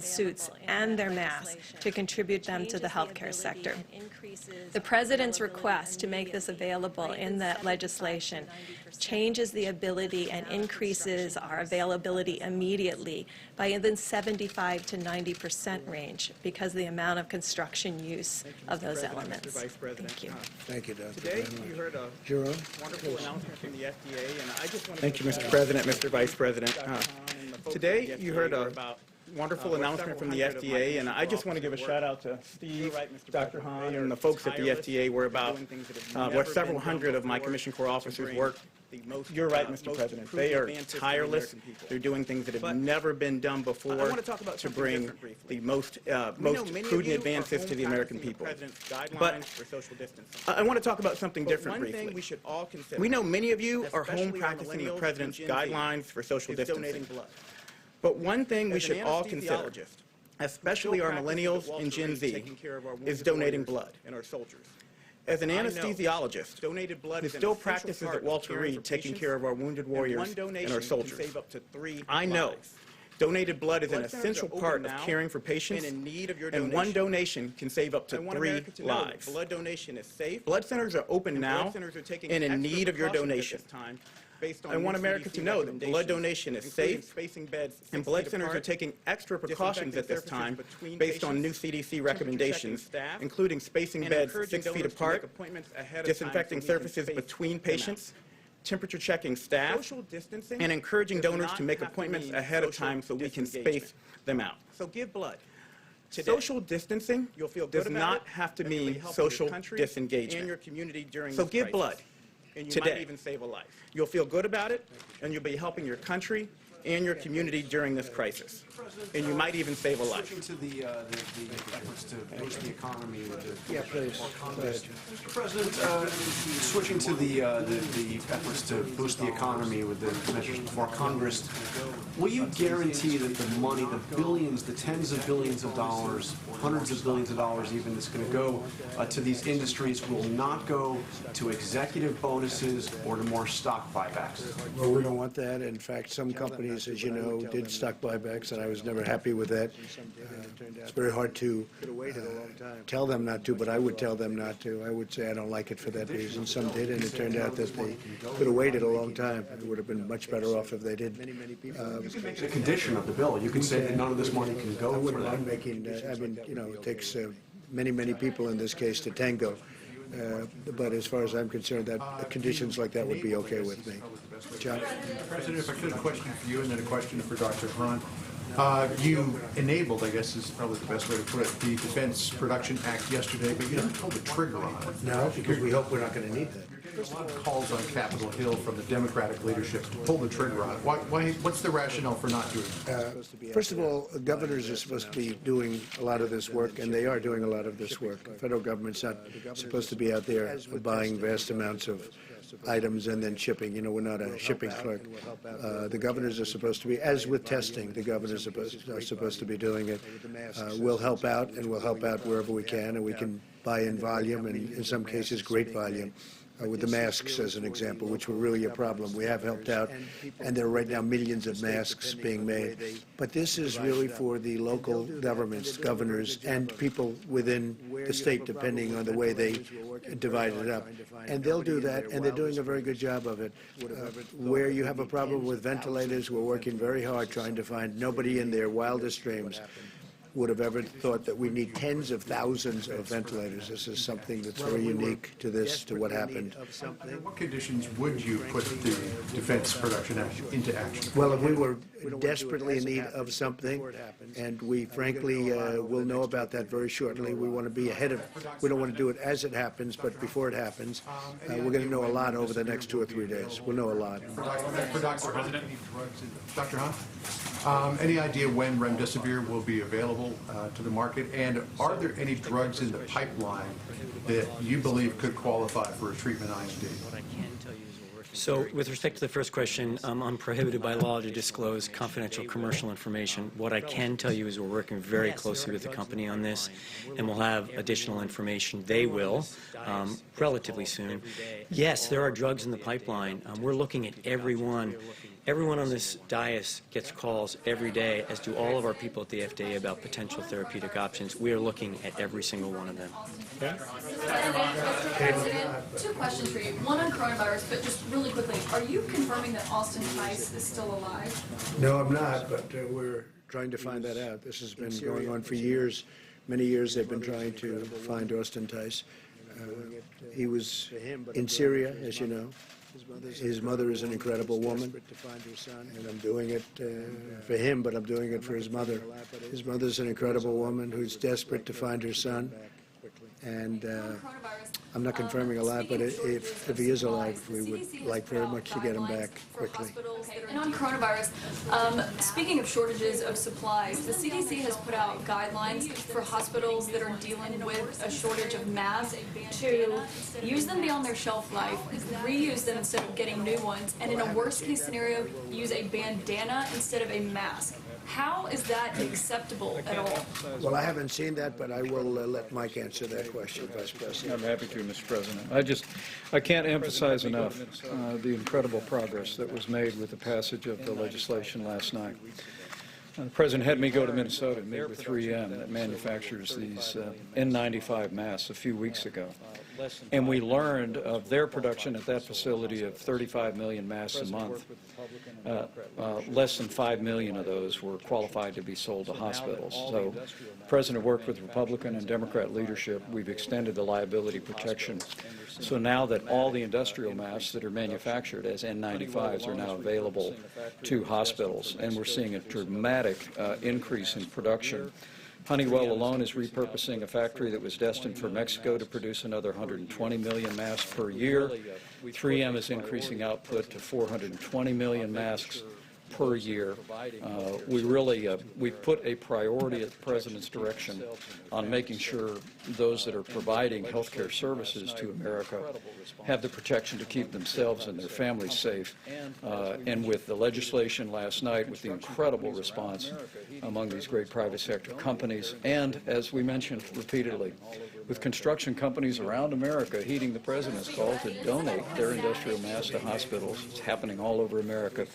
suits, and their masks to contribute them to the healthcare sector. The President's request to make this available in that legislation changes the ability and increases our availability immediately by the 75 to 90% range because of the amount of construction use of those elements. Thank you. Thank you, Dr. Today, Brennan. you heard a Jerome? wonderful announcement from the FDA, and I just want to... Thank you, Mr. President, Mr. Vice President. Today, you heard a wonderful announcement from the FDA, and I just want to give a shout out to Steve, Dr. Hahn, and the folks at the FDA, where several hundred of my Commission Corps officers work. You're right, Mr. President. They are tireless. They're doing things that have never been done before to bring the most prudent advances to the American people. But I want to talk about something different briefly. We know many of you are home practicing the President's guidelines for social distancing. But one thing we should all consider, especially our millennials and Gen Z, is donating blood. As an anesthesiologist who still practices at Walter Reed taking care of our wounded warriors and our soldiers, I know donated blood is an essential part of caring for patients, and one donation can save up to 3 lives. Blood donation is safe. Blood centers are open now and in need of your donation. I want America to know that blood donation is safe, and blood centers are taking extra precautions at this time based on new CDC recommendations, including spacing beds 6 feet apart, disinfecting surfaces between patients, temperature checking staff, and encouraging donors to make appointments ahead of time so we can space them out. So give blood. Social distancing does not have to mean social disengagement. So give blood. And you might even save a life. You'll feel good about it, and you'll be helping your country and your community during this crisis. And you might even save a life. Switching to the efforts to boost the economy with the... Yeah, please. Mr. President, switching to the efforts to boost the economy with the measures before Congress, will you guarantee that the money, the billions, the tens of billions of dollars, hundreds of billions of dollars even, that's going to go to these industries will not go to executive bonuses or to more stock buybacks? Well, we don't want that. In fact, some companies, as you know, did stock buybacks, and I was never happy with that. It's very hard to tell them not to, but I would tell them not to. I would say I don't like it for that reason. Some did, and it turned out that they could have waited a long time. It would have been much better off if they did. It's a condition of the bill. You can say that none of this money can go for that. I mean, you know, it takes many, many people in this case to tango. But as far as I'm concerned, that conditions like that would be okay with me. John? President, if I could, a question for you and then a question for Dr. Hahn. You enabled, I guess is probably the best way to put it, the Defense Production Act yesterday, but you didn't pull the trigger on it. No, because we hope we're not going to need that. There's a lot of calls on Capitol Hill from the Democratic leadership to pull the trigger on it. What's the rationale for not doing it? First of all, governors are supposed to be doing a lot of this work, and they are doing a lot of this work. The federal government's not supposed to be out there buying vast amounts of items and then shipping. You know, we're not a shipping clerk. The governors are supposed to be, as with testing, the governors are supposed to be doing it. We'll help out, and we'll help out wherever we can, and we can buy in volume, and in some cases, great volume. With the masks, as an example, which were really a problem. We have helped out, and there are right now millions of masks being made. But this is really for the local governments, governors, and people within the state, depending on the way they divide it up. And they'll do that, and they're doing a very good job of it. Where you have a problem with ventilators, we're working very hard trying to find nobody in their wildest dreams would have ever thought that we need tens of thousands of ventilators. This is something that's very unique to this, to what happened. Under what conditions would you put the Defense Production Act into action? Well, if we were desperately in need of something, and we frankly will know about that very shortly, we want to be ahead of, we don't want to do it as it happens, but before it happens. We're going to know a lot over the next 2 or 3 days. We'll know a lot. For Dr. Hunt, Dr. Hunt, any idea when remdesivir will be available to the market? And are there any drugs in the pipeline that you believe could qualify for a treatment IND? So with respect to the first question, I'm prohibited by law to disclose confidential commercial information. What I can tell you is we're working very closely with the company on this, and we'll have additional information. They will, relatively soon. Yes, there are drugs in the pipeline. We're looking at everyone. Everyone on this dais gets calls every day, as do all of our people at the FDA, about potential therapeutic options. We are looking at every single one of them. Two questions for you. One on coronavirus, but just really quickly, are you confirming that Austin Tice is still alive? No, I'm not, but we're trying to find that out. This has been going on for years. Many years they've been trying to find Austin Tice. He was in Syria, as you know. His mother is an incredible woman, and I'm doing it for him, but I'm doing it for his mother. His mother's an incredible woman who's desperate to find her son, and I'm not confirming a lot, but if he is alive, we would like very much to get him back quickly. And on coronavirus, speaking of shortages of supplies, the CDC has put out guidelines for hospitals that are dealing with a shortage of masks to use them beyond their shelf life, reuse them instead of getting new ones, and in a worst case scenario, use a bandana instead of a mask. How is that acceptable at all? Well, I haven't seen that, but I will let Mike answer that question, Vice President. I'm happy to, Mr. President. I can't emphasize enough the incredible progress that was made with the passage of the legislation last night. The President had me go to Minnesota and meet with 3M that manufactures these N95 masks a few weeks ago. And we learned of their production at that facility of 35 million masks a month. Less than 5 million of those were qualified to be sold to hospitals. So the President worked with Republican and Democrat leadership. We've extended the liability protection. So now that all the industrial masks that are manufactured as N95s are now available to hospitals, and we're seeing a dramatic increase in production. Honeywell alone is repurposing a factory that was destined for Mexico to produce another 120 million masks per year. 3M is increasing output to 420 million masks per year. We put a priority at the President's direction on making sure those that are providing health care services to America have the protection to keep themselves and their families safe. And with the legislation last night, with the incredible response among these great private sector companies, and as we mentioned repeatedly, with construction companies around America heeding the President's call to donate their industrial masks to hospitals. It's happening all over America.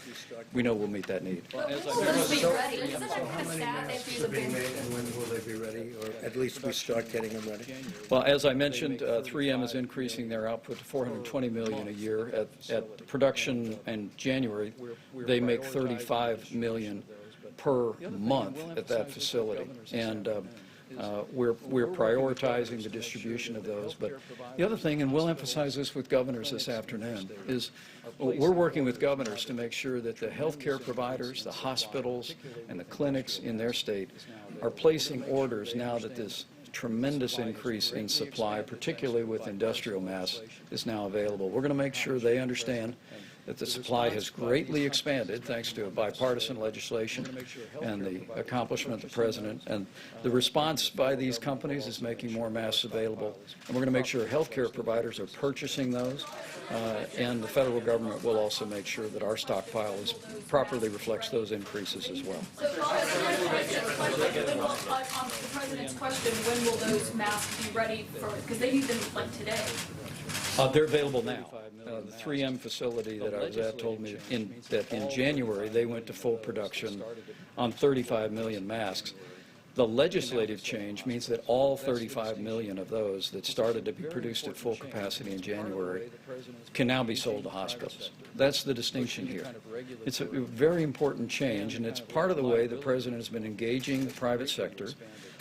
We know we'll meet that need. How many masks are being made, and when will they be ready, or at least we start getting them ready? Well, as I mentioned, 3M is increasing their output to 420 million a year. At production in January, they make 35 million per month at that facility. And we're prioritizing the distribution of those. But the other thing, and we'll emphasize this with governors this afternoon, is we're working with governors to make sure that the health care providers, the hospitals, and the clinics in their state are placing orders now that this tremendous increase in supply, particularly with industrial masks, is now available. We're going to make sure they understand that the supply has greatly expanded thanks to a bipartisan legislation and the accomplishment of the President. And the response by these companies is making more masks available. And we're going to make sure health care providers are purchasing those. And the federal government will also make sure that our stockpile properly reflects those increases as well. So, on the President's question, when will those masks be ready for, because they need them like today? They're available now. The 3M facility that I was at told me that in January they went to full production on 35 million masks. The legislative change means that all 35 million of those that started to be produced at full capacity in January can now be sold to hospitals. That's the distinction here. It's a very important change, and it's part of the way the President has been engaging the private sector,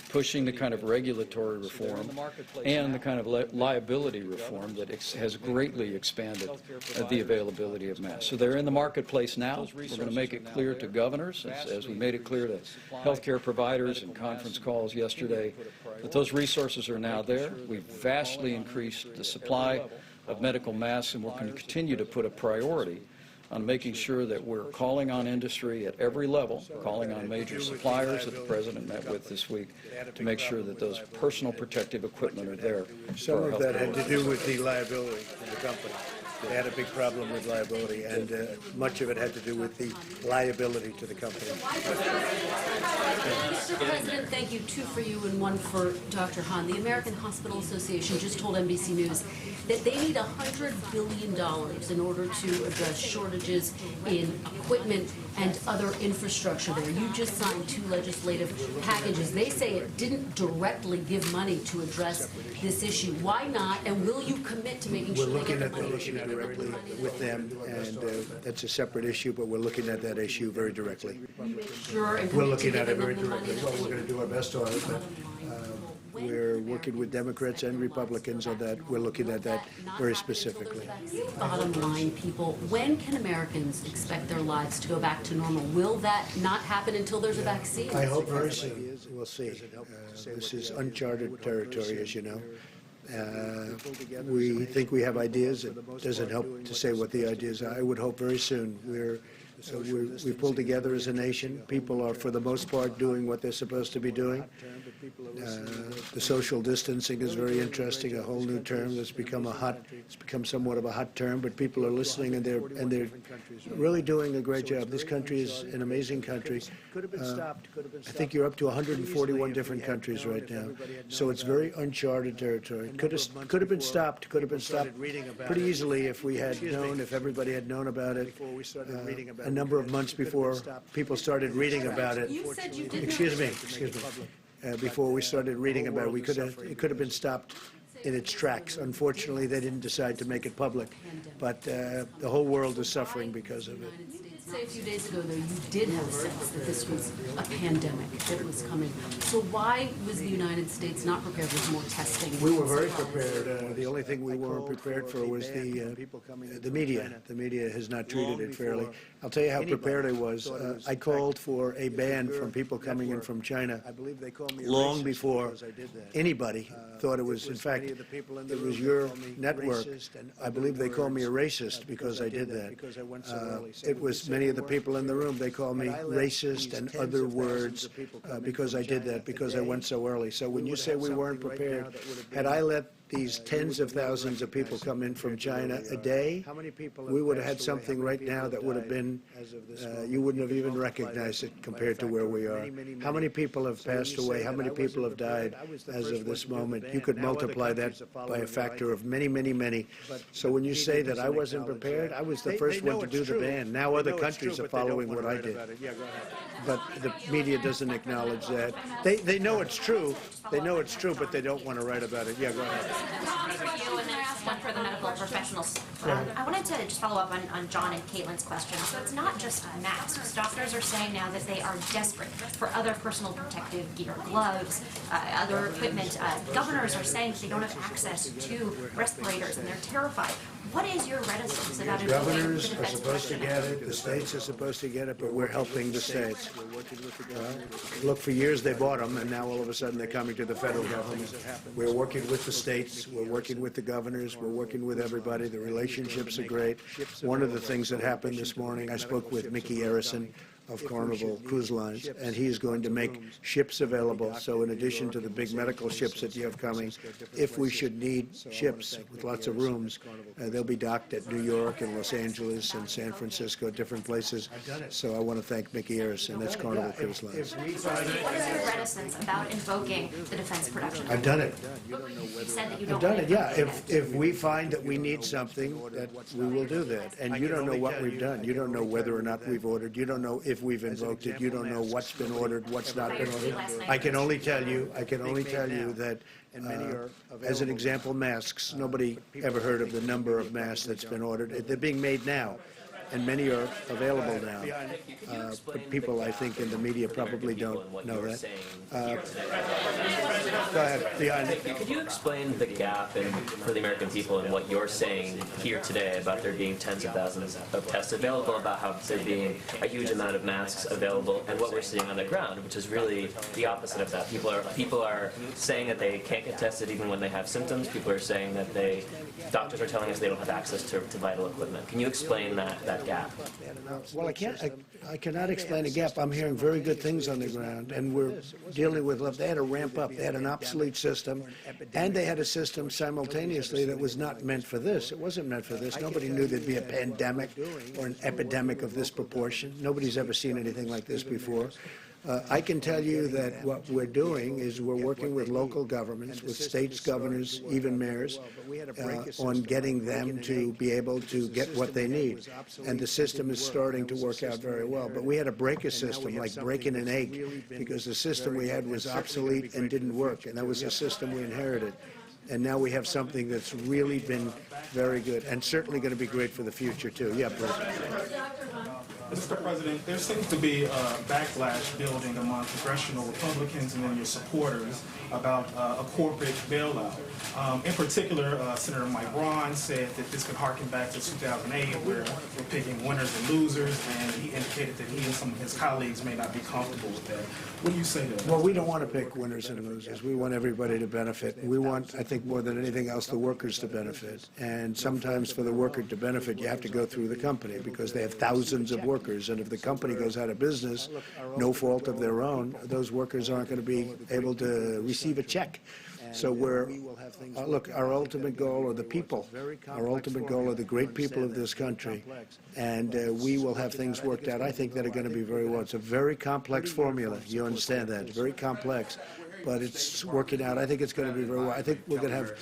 pushing the kind of regulatory reform and the kind of liability reform that has greatly expanded the availability of masks. So they're in the marketplace now. We're going to make it clear to governors, as we made it clear to healthcare providers in conference calls yesterday, that those resources are now there. We've vastly increased the supply of medical masks, and we're going to continue to put a priority on making sure that we're calling on industry at every level, calling on major suppliers that the President met with this week to make sure that those personal protective equipment are there. Some of that had to do with the liability of the company. They had a big problem with liability, and much of it had to do with the liability to the company. Mr. President, thank you. Two for you and one for Dr. Hahn. The American Hospital Association just told NBC News that they need $100 billion in order to address shortages in equipment and other infrastructure there. You just signed 2 legislative packages. They say it didn't directly give money to address this issue. Why not? And will you commit to making sure they get the money? We're looking at that issue directly with them, and that's a separate issue, but we're looking at that issue very directly. Sure, and we're looking at it very directly. Well, we're going to do our best on it, but we're working with Democrats and Republicans on that. We're looking at that very specifically. Bottom line, people, when can Americans expect their lives to go back to normal? Will that not happen until there's a vaccine? I hope very soon. We'll see. This is uncharted territory, as you know. We think we have ideas. It doesn't help to say what the ideas are. I would hope very soon. We've pulled together as a nation. People are, for the most part, doing what they're supposed to be doing. The social distancing is very interesting, a whole new term that's become it's become somewhat of a hot term, but people are listening, and they're really doing a great job. This country is an amazing country. I think you're up to 141 different countries right now, so it's very uncharted territory. Could have been stopped pretty easily if we had known, if everybody had known about it a number of months before people started reading about it. Excuse me. Before we started reading about it, it could have been stopped in its tracks. Unfortunately, they didn't decide to make it public, but the whole world is suffering because of it. You did say a few days ago, though, you did have a sense that this was a pandemic, that it was coming. So why was the United States not prepared with more testing? We were very prepared. The only thing we weren't prepared for was the media. The media has not treated it fairly. I'll tell you how prepared I was. I called for a ban from people coming in from China long before anybody thought it was. In fact, it was your network. I believe they called me a racist because I did that. It was many of the people in the room. They called me racist and other words because I did that, because I went so early. So when you say we weren't prepared, had I let these tens of thousands of people come in from China a day, we would have had something right now that would have been, you wouldn't have even recognized it compared to where we are. How many people have passed away? How many people have died as of this moment? You could multiply that by a factor of many, many, many. So when you say that I wasn't prepared, I was the first one to do the ban. Now other countries are following what I did. But the media doesn't acknowledge that. They know it's true. They know it's true, but they don't want to write about it. Yeah, go ahead. You, and then I asked one for the medical professionals. I wanted to just follow up on John and Caitlin's question. So it's not just masks. Doctors are saying now that they are desperate for other personal protective gear, gloves, other equipment. Governors are saying they don't have access to respirators, and they're terrified. What is your reticence about it? Governors are supposed to get it, the states are supposed to get it, but we're helping the states. Look, for years they bought them, and now all of a sudden they're coming to the federal government. We're working with the states, we're working with the governors, we're working with everybody. The relationships are great. One of the things that happened this morning, I spoke with Mickey Arison of Carnival Cruise Lines, and he is going to make ships available. So in addition to the big medical ships that you have coming, if we should need ships with lots of rooms, they'll be docked at New York and Los Angeles and San Francisco, different places. So I want to thank Mickey Arison. That's Carnival Cruise Lines. What is your reticence about invoking the Defense Production Act? I've done it. You said that you don't. I've done it, yeah. If we find that we need something, that we will do that. And you don't know what we've done. You don't know whether or not we've ordered. You don't know if we've invoked it. You don't know what's been ordered, what's not been ordered. I can only tell you that, as an example, masks. Nobody ever heard of the number of masks that's been ordered. They're being made now, and many are available now. But people, I think, in the media probably don't know that. Go ahead, behind it. Could you explain the gap for the American people and what you're saying here today about there being tens of thousands of tests available, about how there being a huge amount of masks available, and what we're seeing on the ground, which is really the opposite of that. People are saying that they can't get tested even when they have symptoms. People are saying that doctors are telling us they don't have access to vital equipment. Can you explain that gap? Well, I cannot explain a gap. I'm hearing very good things on the ground, and we're dealing with, they had to ramp up. They had an obsolete system, and they had a system simultaneously that was not meant for this. It wasn't meant for this. Nobody knew there'd be a pandemic or an epidemic of this proportion. Nobody's ever seen anything like this before. I can tell you that what we're doing is we're working with local governments, with states, governors, even mayors, on getting them to be able to get what they need. And the system is starting to work out very well. But we had to break a system, like breaking an egg, because the system we had was obsolete and didn't work. And that was a system we inherited. And now we have something that's really been very good, and certainly going to be great for the future, too. Yeah, President. Mr. President, there seems to be a backlash building among congressional Republicans and then your supporters about a corporate bailout. In particular, Senator Mike Braun said that this could harken back to 2008, where we're picking winners and losers, and he indicated that he and some of his colleagues may not be comfortable with that. What do you say to that? Well, we don't want to pick winners and losers. We want everybody to benefit. We want, I think, more than anything else, the workers to benefit. And sometimes for the worker to benefit, you have to go through the company, because they have thousands of workers. And if the company goes out of business, no fault of their own, those workers aren't going to be able to receive a check. So look, our ultimate goal are the people. Our ultimate goal are the great people of this country. And we will have things worked out, I think, that are going to be very well. It's a very complex formula. You understand that. It's very complex. But it's working out. I think it's going to be very well. I think we're going to have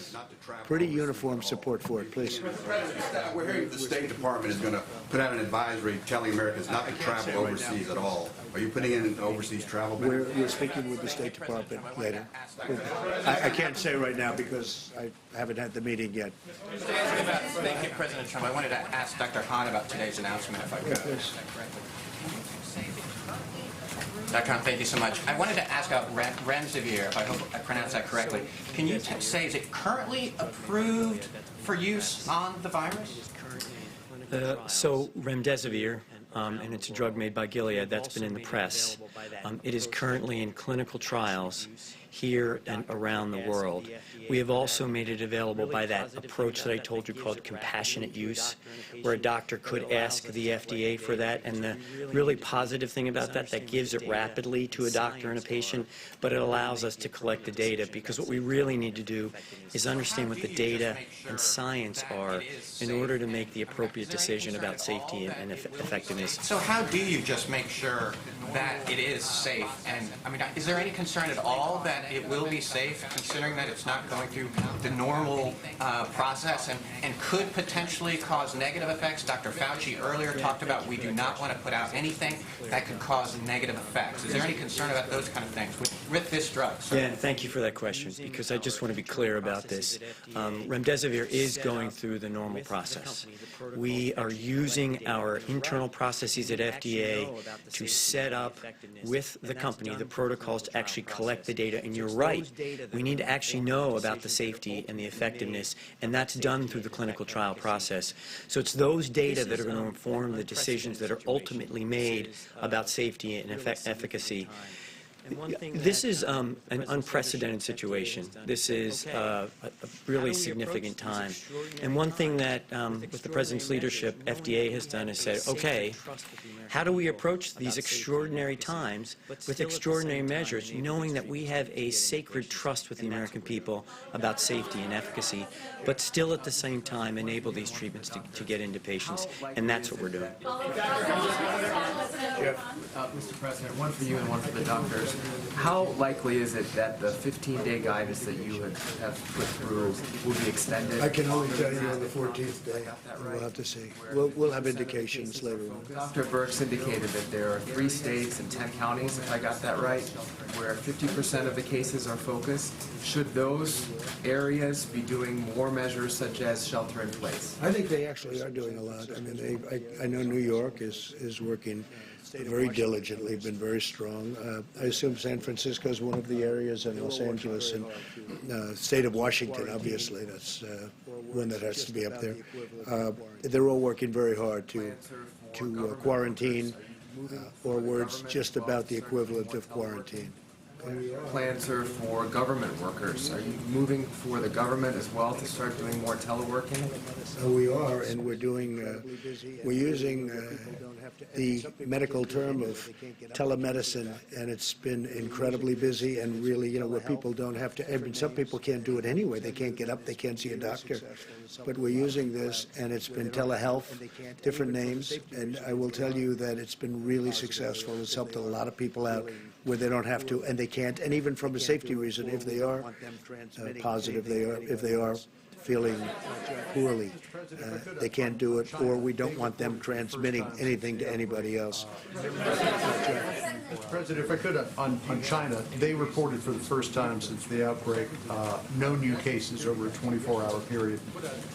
pretty uniform support for it. Please. Mr. President, we're hearing the State Department is going to put out an advisory telling Americans not to travel overseas at all. Are you putting in an overseas travel ban? We're speaking with the State Department later. I can't say right now because I haven't had the meeting yet. Thank you, President Trump. I wanted to ask Dr. Hahn about today's announcement, if I could. Dr. Hahn, thank you so much. I wanted to ask about Remdesivir, if I hope I pronounced that correctly. Can you say, is it currently approved for use on the virus? So Remdesivir, and it's a drug made by Gilead, that's been in the press. It is currently in clinical trials here and around the world. We have also made it available by that approach that I told you called compassionate use, where a doctor could ask the FDA for that. And the really positive thing about that gives it rapidly to a doctor and a patient, but it allows us to collect the data, because what we really need to do is understand what the data and science are in order to make the appropriate decision about safety and effectiveness. So how do you just make sure that it is safe? And I mean, is there any concern at all that it will be safe, considering that it's not going through the normal process and could potentially cause negative effects? Dr. Fauci earlier talked about we do not want to put out anything that could cause negative effects. Is there any concern about those kind of things with this drug? Yeah, thank you for that question, because I just want to be clear about this. Remdesivir is going through the normal process. We are using our internal processes at FDA to set up with the company the protocols to actually collect the data. And you're right, we need to actually know about the safety and the effectiveness, and that's done through the clinical trial process. So it's those data that are going to inform the decisions that are ultimately made about safety and efficacy. This is an unprecedented situation. This is a really significant time. And one thing that, with the President's leadership, FDA has done is said, okay, how do we approach these extraordinary times with extraordinary measures, knowing that we have a sacred trust with the American people about safety and efficacy, but still at the same time enable these treatments to get into patients, and that's what we're doing. Mr. President, one for you and one for the doctors. first, how likely is it that the 15-day guidance that you have put through will be extended? I can only tell you on the 14th day. We'll have to see. We'll have indications later on. Dr. Birx indicated that there are 3 states and 10 counties, if I got that right, where 50% of the cases are focused. Should those areas be doing more measures such as shelter in place? I think they actually are doing a lot. I mean, I know New York is working very diligently, been very strong. I assume San Francisco is one of the areas, and Los Angeles, and state of Washington, obviously, that's one that has to be up there. They're all working very hard to quarantine, or words just about the equivalent of quarantine. Plans are for government workers. Are you moving for the government as well to start doing more teleworking? We are, and we're using the medical term of telemedicine, and it's been incredibly busy, and really, where people don't have to, I mean, some people can't do it anyway. They can't get up, they can't see a doctor. But we're using this, and it's been telehealth, different names, and I will tell you that it's been really successful. It's helped a lot of people out where they don't have to, and they can't, and even from a safety reason, if they are positive, if they are feeling poorly, they can't do it, or we don't want them transmitting anything to anybody else. President, if I could, on China, they reported for the first time since the outbreak no new cases over a 24-hour period.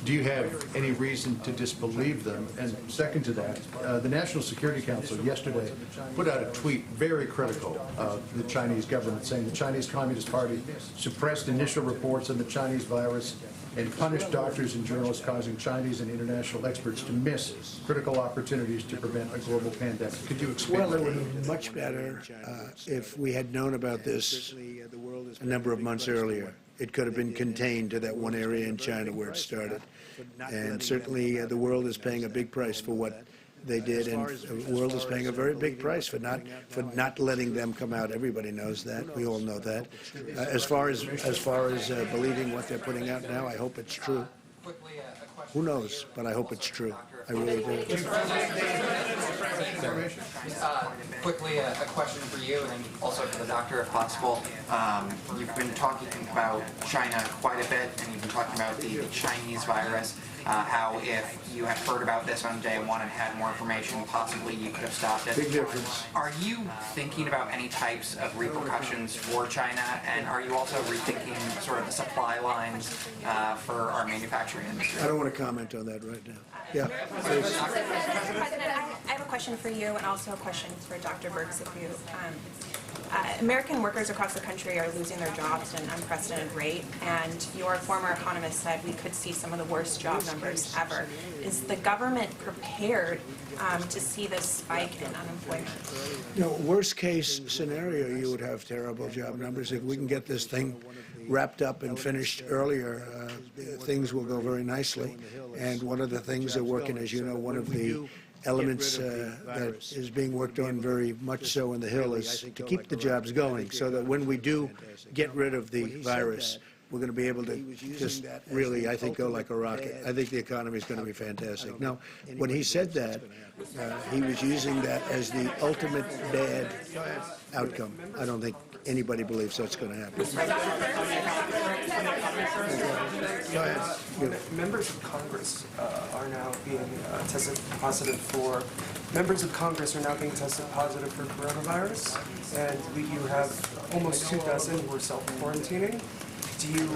Do you have any reason to disbelieve them? And second to that, the National Security Council yesterday put out a tweet very critical of the Chinese government, saying the Chinese Communist Party suppressed initial reports on the Chinese virus and punished doctors and journalists, causing Chinese and international experts to miss critical opportunities to prevent a global pandemic. Could you expand? Well, it would have been much better if we had known about this a number of months earlier. It could have been contained to that one area in China where it started. And certainly the world is paying a big price for what they did, and the world is paying a very big price for not letting them come out. Everybody knows that. We all know that. As far as believing what they're putting out now, I hope it's true. Who knows? But I hope it's true. I really do. Quickly, a question for you, and then also for the doctor, if possible. You've been talking about China quite a bit, and you've been talking about the Chinese virus. How if you had heard about this on day one and had more information, possibly you could have stopped it. Big difference. Are you thinking about any types of repercussions for China, and are you also rethinking sort of the supply lines for our manufacturing industry? I don't want to comment on that right now. Yeah. President, I have a question for you and also a question for Dr. Birx. If you, American workers across the country are losing their jobs at an unprecedented rate, and your former economist said we could see some of the worst job numbers ever. Is the government prepared to see this spike in unemployment? Worst case scenario, you would have terrible job numbers. If we can get this thing wrapped up and finished earlier, things will go very nicely. And one of the things they're working, as you know, one of the elements that is being worked on very much so in the Hill is to keep the jobs going, so that when we do get rid of the virus, we're going to be able to just really, I think, go like a rocket. I think the economy is going to be fantastic. Now, when he said that, he was using that as the ultimate bad outcome. I don't think anybody believes that's going to happen. Go ahead. Members of Congress are now being tested positive for. Members of Congress are now being tested positive for coronavirus, and you have almost 2 dozen who are self-quarantining. Do you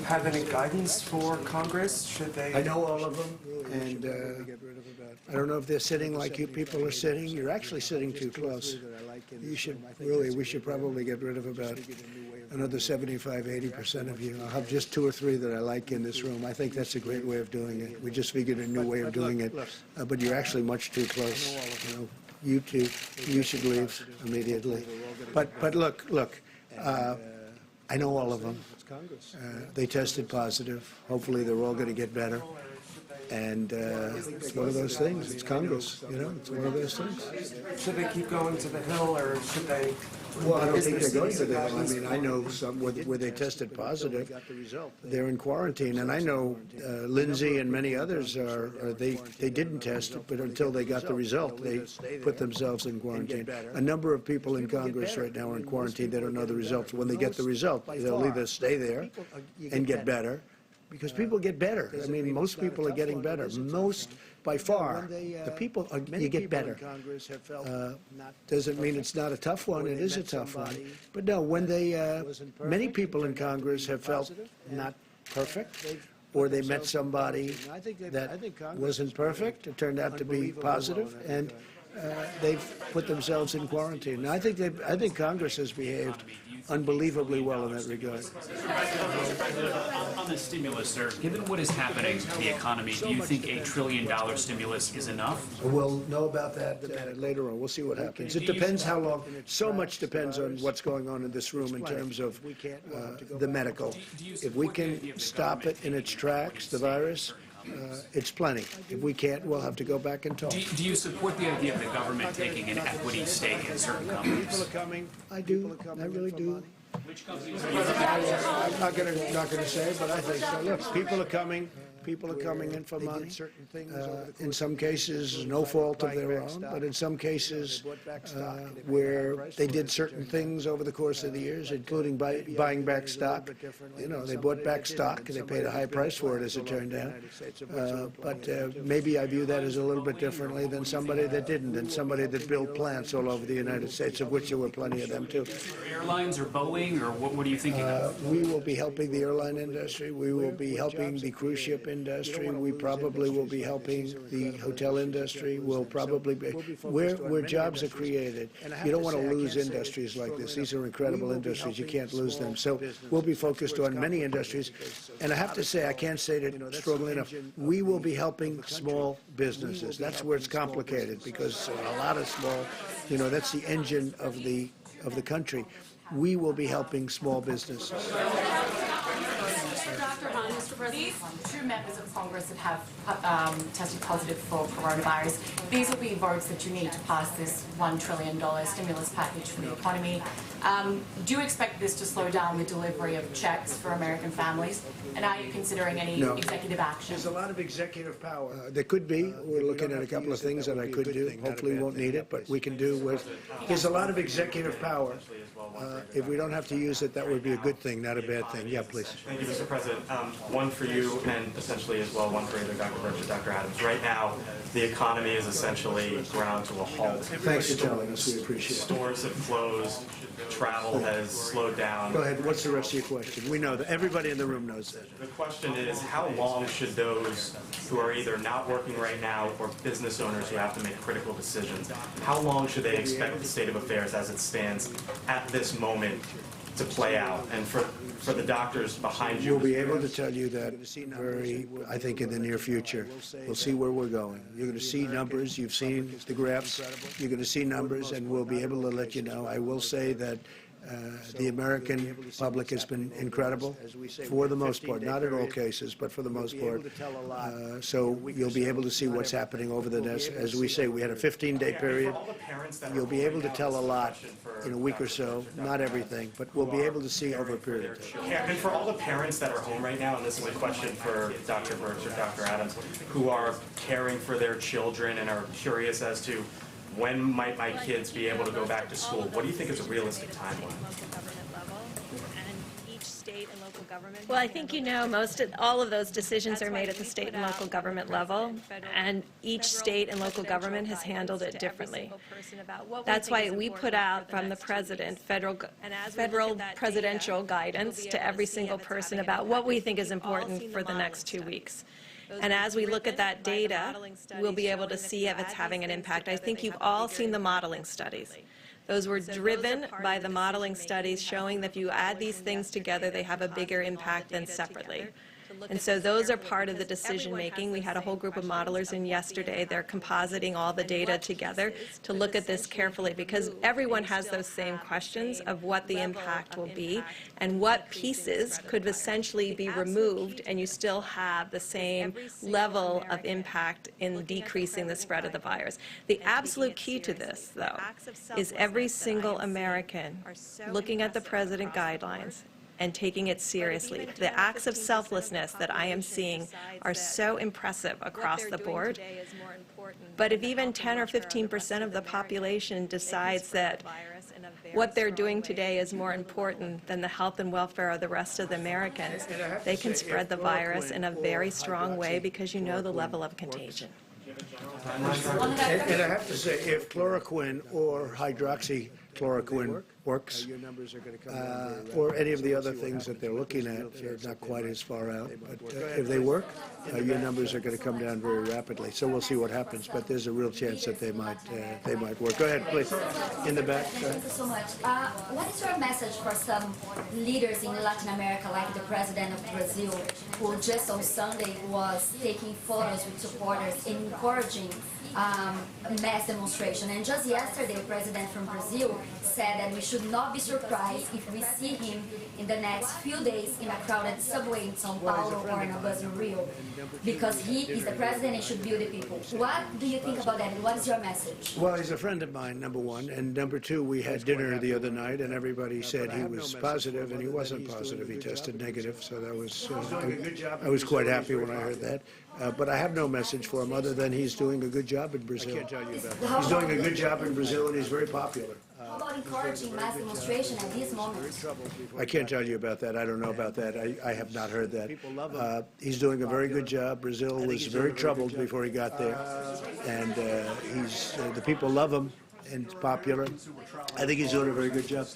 have any guidance for Congress? Should they? I know all of them, and I don't know if they're sitting like you people are sitting. You're actually sitting too close. You should really, we should probably get rid of about another 75, 80% of you. I'll have just 2 or 3 that I like in this room. I think that's a great way of doing it. We just figured a new way of doing it, but you're actually much too close. You two, you should leave immediately. But look. I know all of them. They tested positive. Hopefully they're all going to get better. And it's one of those things. It's Congress, it's one of those things. Should they keep going to the Hill, or should they Well, I don't think they're going to that. I mean, I know some where they tested positive, they're in quarantine, and I know Lindsay and many others they didn't test, but until they got the result, they put themselves in quarantine. A number of people in Congress right now are in quarantine. They don't know the results. When they get the result, they'll either stay there and get better, because people get better. I mean, most people are getting better. Most, by far, the people, you get better. Doesn't mean it's not a tough one. It is a tough one. But no, when many people in Congress have felt not perfect, or they met somebody that wasn't perfect, it turned out to be positive, and they've put themselves in quarantine. And I think Congress has behaved unbelievably well in that regard. On the stimulus, sir, given what is happening to the economy, do you think $1 trillion stimulus is enough? We'll know about that later on. We'll see what happens. It depends how long. So much depends on what's going on in this room in terms of the medical. If we can stop it in its tracks, the virus, it's plenty. If we can't, we'll have to go back and talk. Do you support the idea of the government taking an equity stake in certain companies? I do. I really do. Which companies I'm not going to say, but I think so. Look, people are coming in for money. In some cases, no fault of their own, but in some cases where they did certain things over the course of the years, including buying back stock. You know, they bought back stock and they paid a high price for it, as it turned out. But maybe I view that as a little bit differently than somebody that didn't, and somebody that built plants all over the United States, of which there were plenty of them too. Airlines or Boeing, or what are you thinking of? We will be helping the airline industry. We will be helping the cruise ship industry. We probably will be helping the hotel industry. We'll probably be where jobs are created. You don't want to lose industries like this. These are incredible industries. You can't lose them. So we'll be focused on many industries. And I have to say, I can't say it strongly enough, we will be helping small businesses. That's where it's complicated, because a lot of small, that's the engine of the country. We will be helping small businesses. Dr. Hahn, Mr. President. These two members of Congress that have tested positive for coronavirus, these will be votes that you need to pass this $1 trillion stimulus package for the economy. Do you expect this to slow down the delivery of checks for American families? And are you considering any executive action? There's a lot of executive power. There could be. We're looking at a couple of things that I could do. Hopefully we won't need it, but we can do with. There's a lot of executive power. If we don't have to use it, that would be a good thing, not a bad thing. Yeah, please. Thank you, Mr. President. One for you, and essentially as well one for either Dr. Birx or Dr. Adams. Right now, the economy is essentially ground to a halt. Thanks for telling us. We appreciate it. Stores have closed. Travel has slowed down. Go ahead. What's the rest of your question? We know that. Everybody in the room knows that. The question is, how long should those who are either not working right now or business owners who have to make critical decisions, how long should they expect the state of affairs as it stands at this moment to play out? And for the doctors behind you, we'll be able to tell you that I think in the near future. We'll see where we're going. You're going to see numbers. You've seen the graphs. You're going to see numbers, and we'll be able to let you know. I will say that the American public has been incredible for the most part, not in all cases, but for the most part. So you'll be able to see what's happening over the next, as we say, we had a 15-day period. You'll be able to tell a lot in a week or so, not everything, but we'll be able to see over a period of time. And for all the parents that are home right now, and this is a question for Dr. Birx or Dr. Adams, who are caring for their children and are curious as to when might my kids be able to go back to school, what do you think is a realistic timeline? Well, I think all of those decisions are made at the state and local government level, and each state and local government has handled it differently. That's why we put out from the president federal presidential guidance to every single person about what we think is important for the next 2 weeks. And as we look at that data, we'll be able to see if it's having an impact. I think you've all seen the modeling studies. Those were driven by the modeling studies showing that if you add these things together, they have a bigger impact than separately. And so those are part of the decision-making. We had a whole group of modelers in yesterday. They're compositing all the data together to look at this carefully, because everyone has those same questions of what the impact will be and what pieces could essentially be removed and you still have the same level of impact in decreasing the spread of the virus. The absolute key to this, though, is every single American looking at the President guidelines and taking it seriously. The acts of selflessness that I am seeing are so impressive across the board. But if even 10 or 15% of the population decides that what they're doing today is more important than the health and welfare of the rest of the Americans, they can spread the virus in a very strong way, because you know the level of contagion. And I have to say, if chloroquine or hydroxychloroquine works, or any of the other things that they're looking at, they're not quite as far out, but if they work, your numbers are going to come down very rapidly. So we'll see what happens, but there's a real chance that they might work. Go ahead, please. In the back. Thank you so much. What is your message for some leaders in Latin America, like the president of Brazil, who just on Sunday was taking photos with supporters and encouraging mass demonstration? And just yesterday, the president from Brazil said that we should not be surprised if we see him in the next few days in a crowded subway in São Paulo or in a bus in Rio, because he is the president and should be the people. What do you think about that, and what is your message? Well, he's a friend of mine, number one, and number two, we had dinner the other night, and everybody said he was positive, and he wasn't positive. He tested negative, so that was, I was quite happy when I heard that. But I have no message for him other than he's doing a good job in Brazil. I can't tell you about that. He's doing a good job in Brazil, and he's very popular. How about encouraging mass demonstration at this moment? I can't tell you about that. I don't know about that. I have not heard that. He's doing a very good job. Brazil was very troubled before he got there, and the people love him, and it's popular. I think he's doing a very good job.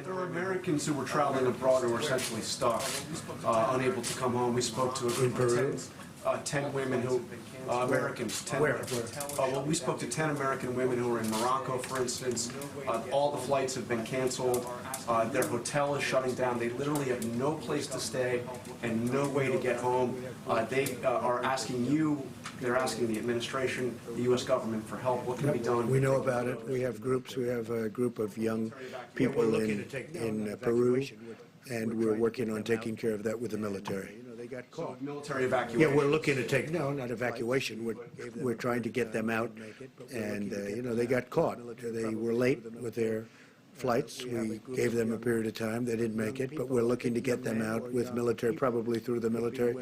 There were Americans who were traveling abroad who were essentially stuck, unable to come home. We spoke to a group of 10 women who, Americans. 10, Where? Well, we spoke to 10 American women who were in Morocco, for instance. All the flights have been canceled. Their hotel is shutting down. They literally have no place to stay and no way to get home. They are asking you, they're asking the administration, the U.S. government for help. What can be done? We know about it. We have groups. We have a group of young people in Peru, and we're working on taking care of that with the military. They got caught. Military evacuation. Yeah, we're looking to take, no, not evacuation. We're trying to get them out, and, they got caught. They were late with their flights. We gave them a period of time. They didn't make it, but we're looking to get them out with military, probably through the military.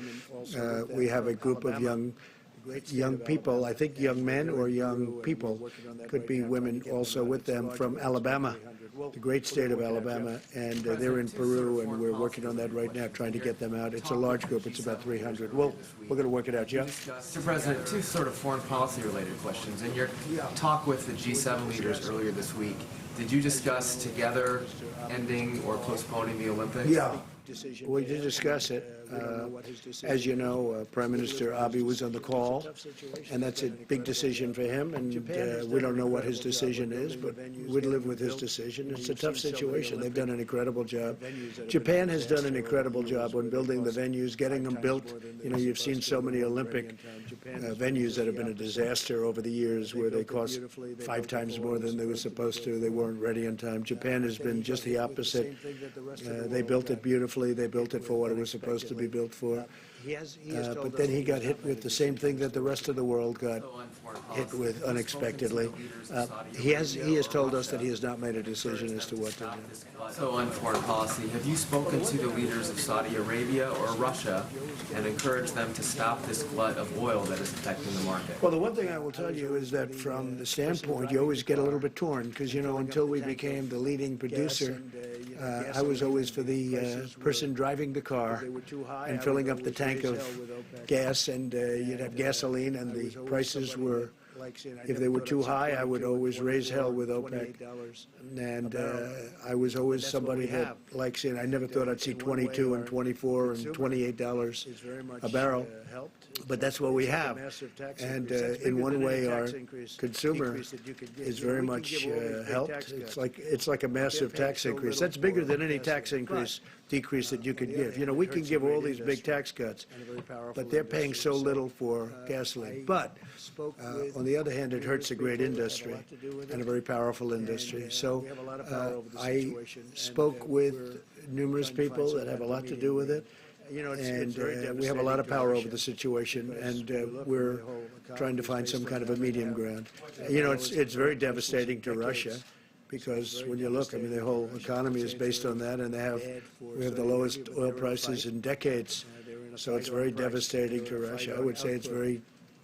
We have a group of young people, I think young men or young people, could be women also with them, from Alabama, the great state of Alabama, and they're in Peru, and we're working on that right now, trying to get them out. It's a large group. It's about 300. We're going to work it out. Jeff? Mr. President, two sort of foreign policy related questions. In your talk with the G7 leaders earlier this week, did you discuss together ending or postponing the Olympics? Yeah. We did discuss it. As you know, Prime Minister Abe was on the call, and that's a big decision for him, and we don't know what his decision is, but we'd live with his decision. It's a tough situation. They've done an incredible job. Japan has done an incredible job on building the venues, getting them built. You've seen so many Olympic venues that have been a disaster over the years, where they cost 5 times more than they were supposed to. They weren't ready on time. Japan has been just the opposite. They built it beautifully. They built it for what it was supposed to be built for. But then he got hit with the same thing that the rest of the world got hit with unexpectedly. He has told us that he has not made a decision as to what to do. So on foreign policy, have you spoken to the leaders of Saudi Arabia or Russia and encouraged them to stop this glut of oil that is affecting the market? Well, the one thing I will tell you is that from the standpoint, you always get a little bit torn, because, until we became the leading producer, I was always for the person driving the car and filling up the tank of gas, and you'd have gasoline, and the prices were If they were too high, I would always raise hell with OPEC. And I was always somebody that likes it. I never thought I'd see 22 and 24 and $28 a barrel. But that's what we have. And in one way, our consumer is very much helped. It's like a massive tax increase. That's bigger than any tax decrease that you could give. You know, we can give all these big tax cuts, but they're paying so little for gasoline. But on the other hand, it hurts a great industry and a very powerful industry. So I spoke with numerous people that have a lot to do with it. And we have a lot of power over the situation, and we're trying to find some kind of a medium ground. You know, it's very devastating to Russia, because when you look, I mean, the whole economy is based on that, and we have the lowest oil prices in decades. So it's very devastating to Russia. I would say it's very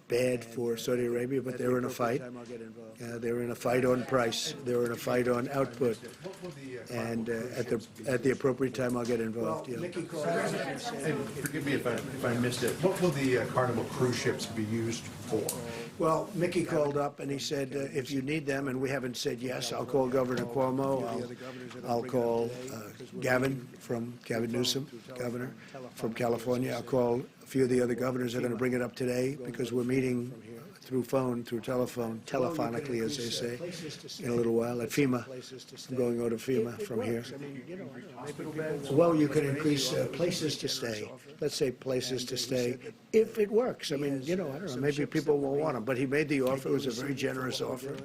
bad for Saudi Arabia, but they're in a fight. They're in a fight on price. They're in a fight on output. And at the appropriate time, I'll get involved. Yeah. And forgive me if I missed it. What will the Carnival cruise ships be used for? Well, Mickey called up and he said, if you need them, and we haven't said yes, I'll call Governor Cuomo. I'll call Gavin Newsom, governor from California. I'll call a few of the other governors are going to bring it up today, because we're meeting through telephone, telephonically, as they say, in a little while at FEMA. I'm going over to FEMA from here. Well, you can increase places to stay. Let's say places to stay, if it works. I mean, you know, I don't know, maybe people won't want them, but he made the offer. It was a very generous offer.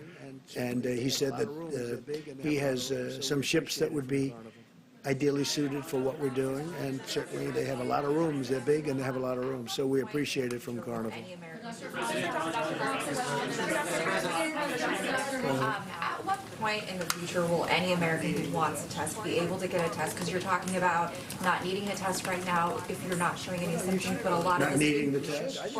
And he said that he has some ships that would be ideally suited for what we're doing, and certainly they have a lot of rooms. They're big and they have a lot of rooms, so we appreciate it from Carnival. At what point in the future will any American who wants a test be able to get a test? Because you're talking about not needing a test right now if you're not showing any symptoms, but a lot of not needing the test,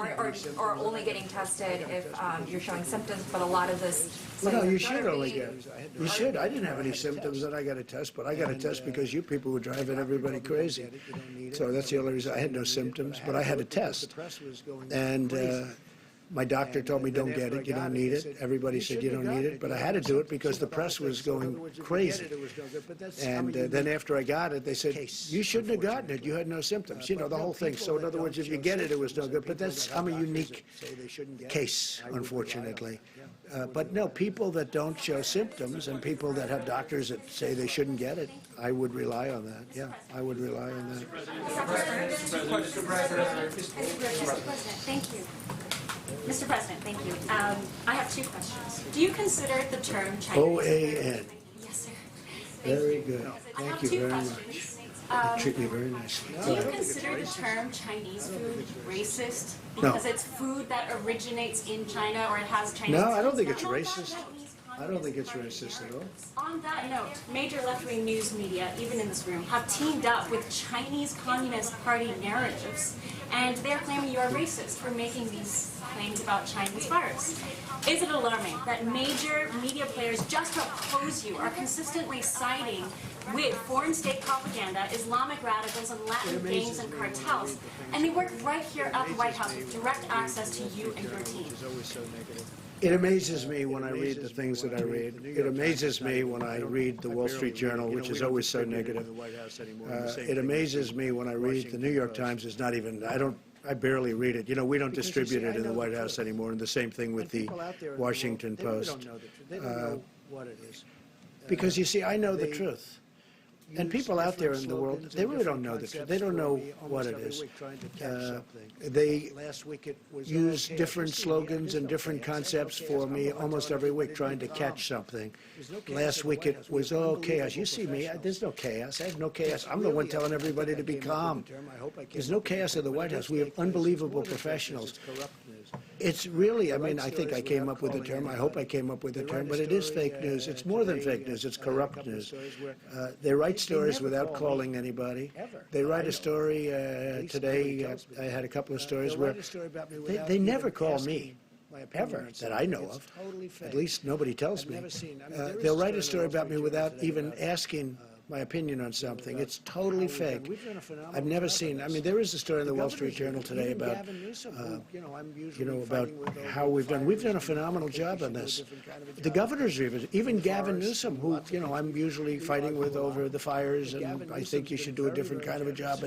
or only getting tested if you're showing symptoms. But a lot of this. Well, no, you should only get. You should. I didn't have any symptoms, and I got a test, but I got a test because you people were driving everybody crazy. So that's the only reason. I had no symptoms, but I had a test, and my doctor told me, don't get it, you don't need it. Everybody said you don't need it, but I had to do it because the press was going crazy. And then after I got it, they said, you shouldn't have gotten it, you had no symptoms. You know, the whole thing. So in other words, if you get it, it was no good. But I'm a unique case, unfortunately. But no, people that don't show symptoms and people that have doctors that say they shouldn't get it, I would rely on that. Yeah, I would rely on that. Mr. President, thank you. Mr. President, thank you. I have two questions. Do you consider the term Chinese? OAN. Yes, sir. Very good. Thank you very much. You treat me very nicely. Do you consider the term Chinese food racist because it's food that originates in China, or it has Chinese? No, I don't think it's racist. I don't think it's racist at all. On that note, major left-wing news media, even in this room, have teamed up with Chinese Communist Party narratives, and they're claiming you are racist for making these claims about Chinese virus. Is it alarming that major media players just to oppose you are consistently siding with foreign state propaganda, Islamic radicals, and Latin gangs and cartels, and they work right here at the White House with direct access to you and your team? It amazes me when I read the things that I read. It amazes me when I read the Wall Street Journal, which is always so negative. It amazes me when I read the New York Times. Is not even, I barely read it. You know, we don't distribute it in the White House anymore, and the same thing with the Washington Post. Because you see, I know the truth. And people out there in the world, they really don't know the truth. They don't know what it is. They use different slogans and different concepts for me almost every week, trying to catch something. Last week it was, oh, chaos. You see me, there's no chaos. I have no chaos. I'm the one telling everybody to be calm. There's no chaos in the White House. We have unbelievable professionals. It's really, I mean, I think I came up with the term. I hope I came up with the term, but it is fake news. It's more than fake news. It's corrupt news. They write stories without calling anybody. They write a story today. I had a couple of stories where they never call me, ever, that I know of. At least nobody tells me. They'll write a story about me without even asking my opinion on something. It's totally fake. I've never seen, I mean, there is a story in the Wall Street Journal today about, about how we've done a phenomenal job on this. The governors even Gavin Newsom, who, I'm usually fighting with over the fires, and I think you should do a different kind of a job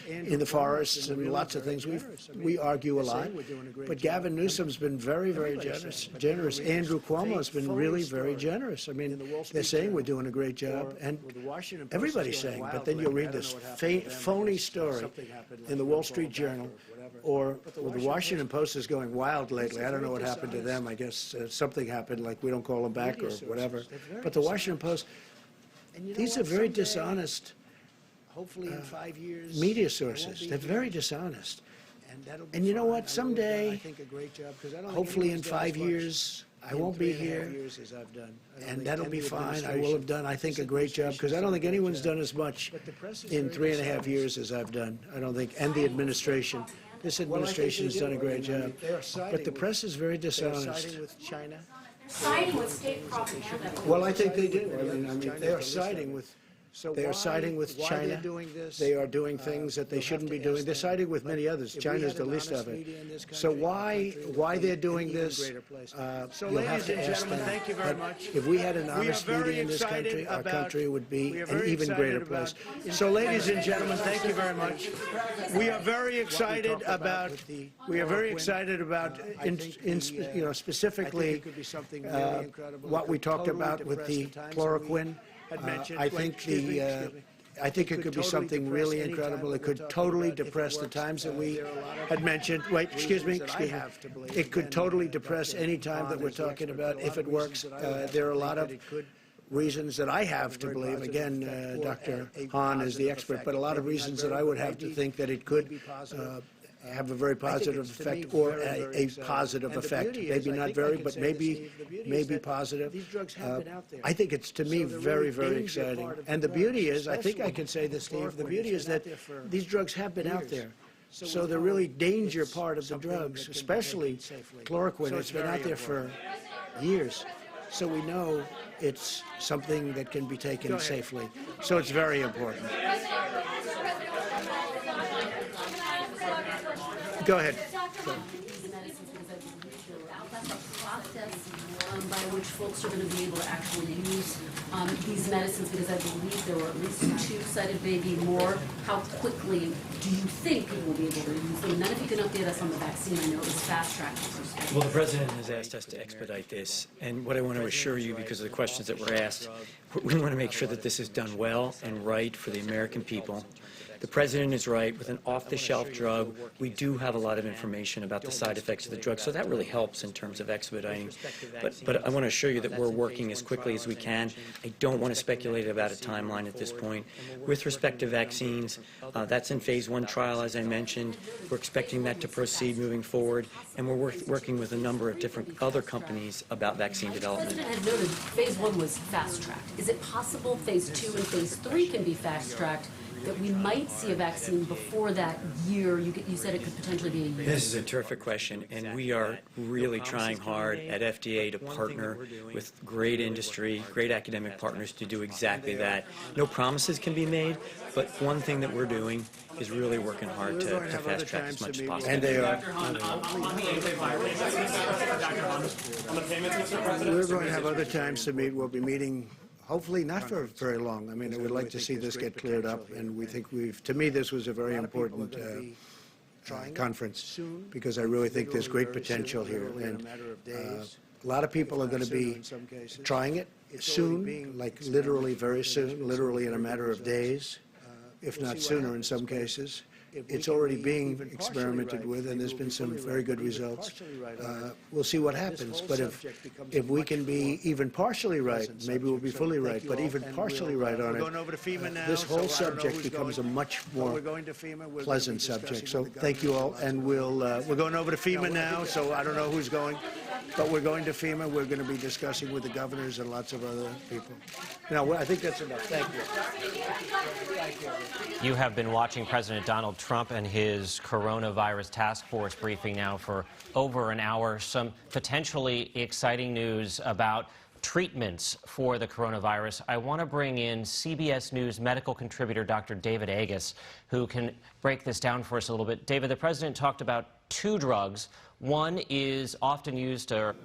in the forests and lots of things. We argue a lot, but Gavin Newsom's been very, very generous. Andrew Cuomo's been really very generous. I mean, they're saying we're doing a great job, and everybody's saying, but then you'll read this phony story in the Wall Street Journal, or the Washington Post is going wild lately. I don't know what happened to them. I guess something happened, like we don't call them back or whatever. But the Washington Post, these are very dishonest media sources. They're very dishonest. And you know what? Someday, hopefully in 5 years, I won't be here, and that'll be fine. I will have done, I think, a great job, because I don't think anyone's done as much in 3.5 years as I've done. I don't think, and the administration. This administration has done a great job. But the press is very dishonest. Siding with state propaganda. Well, I think they do. I mean, they are siding with. They are siding with China. They are doing things that they shouldn't be doing. They're siding with many others. China's the least of it. So why they're doing this, you'll have to ask them. Thank you very much. If we had an honest media in this country, our country would be an even greater place. So, ladies and gentlemen, thank you very much. We are very excited about. Specifically what we talked about with the chloroquine. I think it could be something really incredible. It could totally depress the times that we had mentioned. Wait, excuse me. It could totally depress any time that we're talking about if it works. There are a lot of reasons that I have to believe. Again, Dr. Hahn is the expert, but a lot of reasons that I would have to think that it could have a very positive effect, or a positive effect. Maybe not very, but maybe positive. I think it's, to me, very, very exciting. And the beauty is, I think I can say this, Steve, the beauty is that these drugs have been out there. So the really danger part of the drugs, especially chloroquine, it's been out there for years. So we know it's something that can be taken safely. So it's very important. Go ahead. By which folks are going to be able to actually use these medicines, because I believe there were at least 2 cited, maybe more. How quickly do you think people will be able to use them? And then if you can update us on the vaccine, I know it was fast-tracked. Well, the President has asked us to expedite this, and what I want to assure you, because of the questions that were asked, we want to make sure that this is done well and right for the American people. The President is right. With an off-the-shelf drug, we do have a lot of information about the side effects of the drug, so that really helps in terms of expediting. But I want to assure you that we're working as quickly as we can. I don't want to speculate about a timeline at this point. With respect to vaccines, that's in phase 1 trial, as I mentioned. We're expecting that to proceed moving forward, and we're working with a number of different other companies about vaccine development. The President had noted phase 1 was fast-tracked. Is it possible phase 2 and phase 3 can be fast-tracked, that we might see a vaccine before that year? You said it could potentially be a year. This is a terrific question, and we are really trying hard at FDA to partner with great industry, great academic partners to do exactly that. No promises can be made, but one thing that we're doing is really working hard to fast-track as much as possible. And they are. We're going to have other times to meet. We'll be meeting. Hopefully not for very long. I mean, I would like to see this get cleared up, and we think to me, this was a very important conference, because I really think there's great potential here. And a lot of people are going to be trying it soon, like literally very soon, literally in a matter of days, if not sooner in some cases. It's already being experimented with, and there's been some very good results. We'll see what happens, but if we can be even partially right, maybe we'll be fully right, but even partially right on it, this whole subject becomes a much more pleasant subject. So thank you all, and we're going over to FEMA now, so I don't know who's going, but we're going to FEMA. We're going to be discussing with the governors and lots of other people. Now, I think that's enough. Thank you. You have been watching President Donald Trump and his coronavirus task force briefing now for over an hour. Some potentially exciting news about treatments for the coronavirus, I want to bring in CBS News medical contributor Dr. David Agus, who can break this down for us a little bit. David, the president talked about two drugs. One is often used to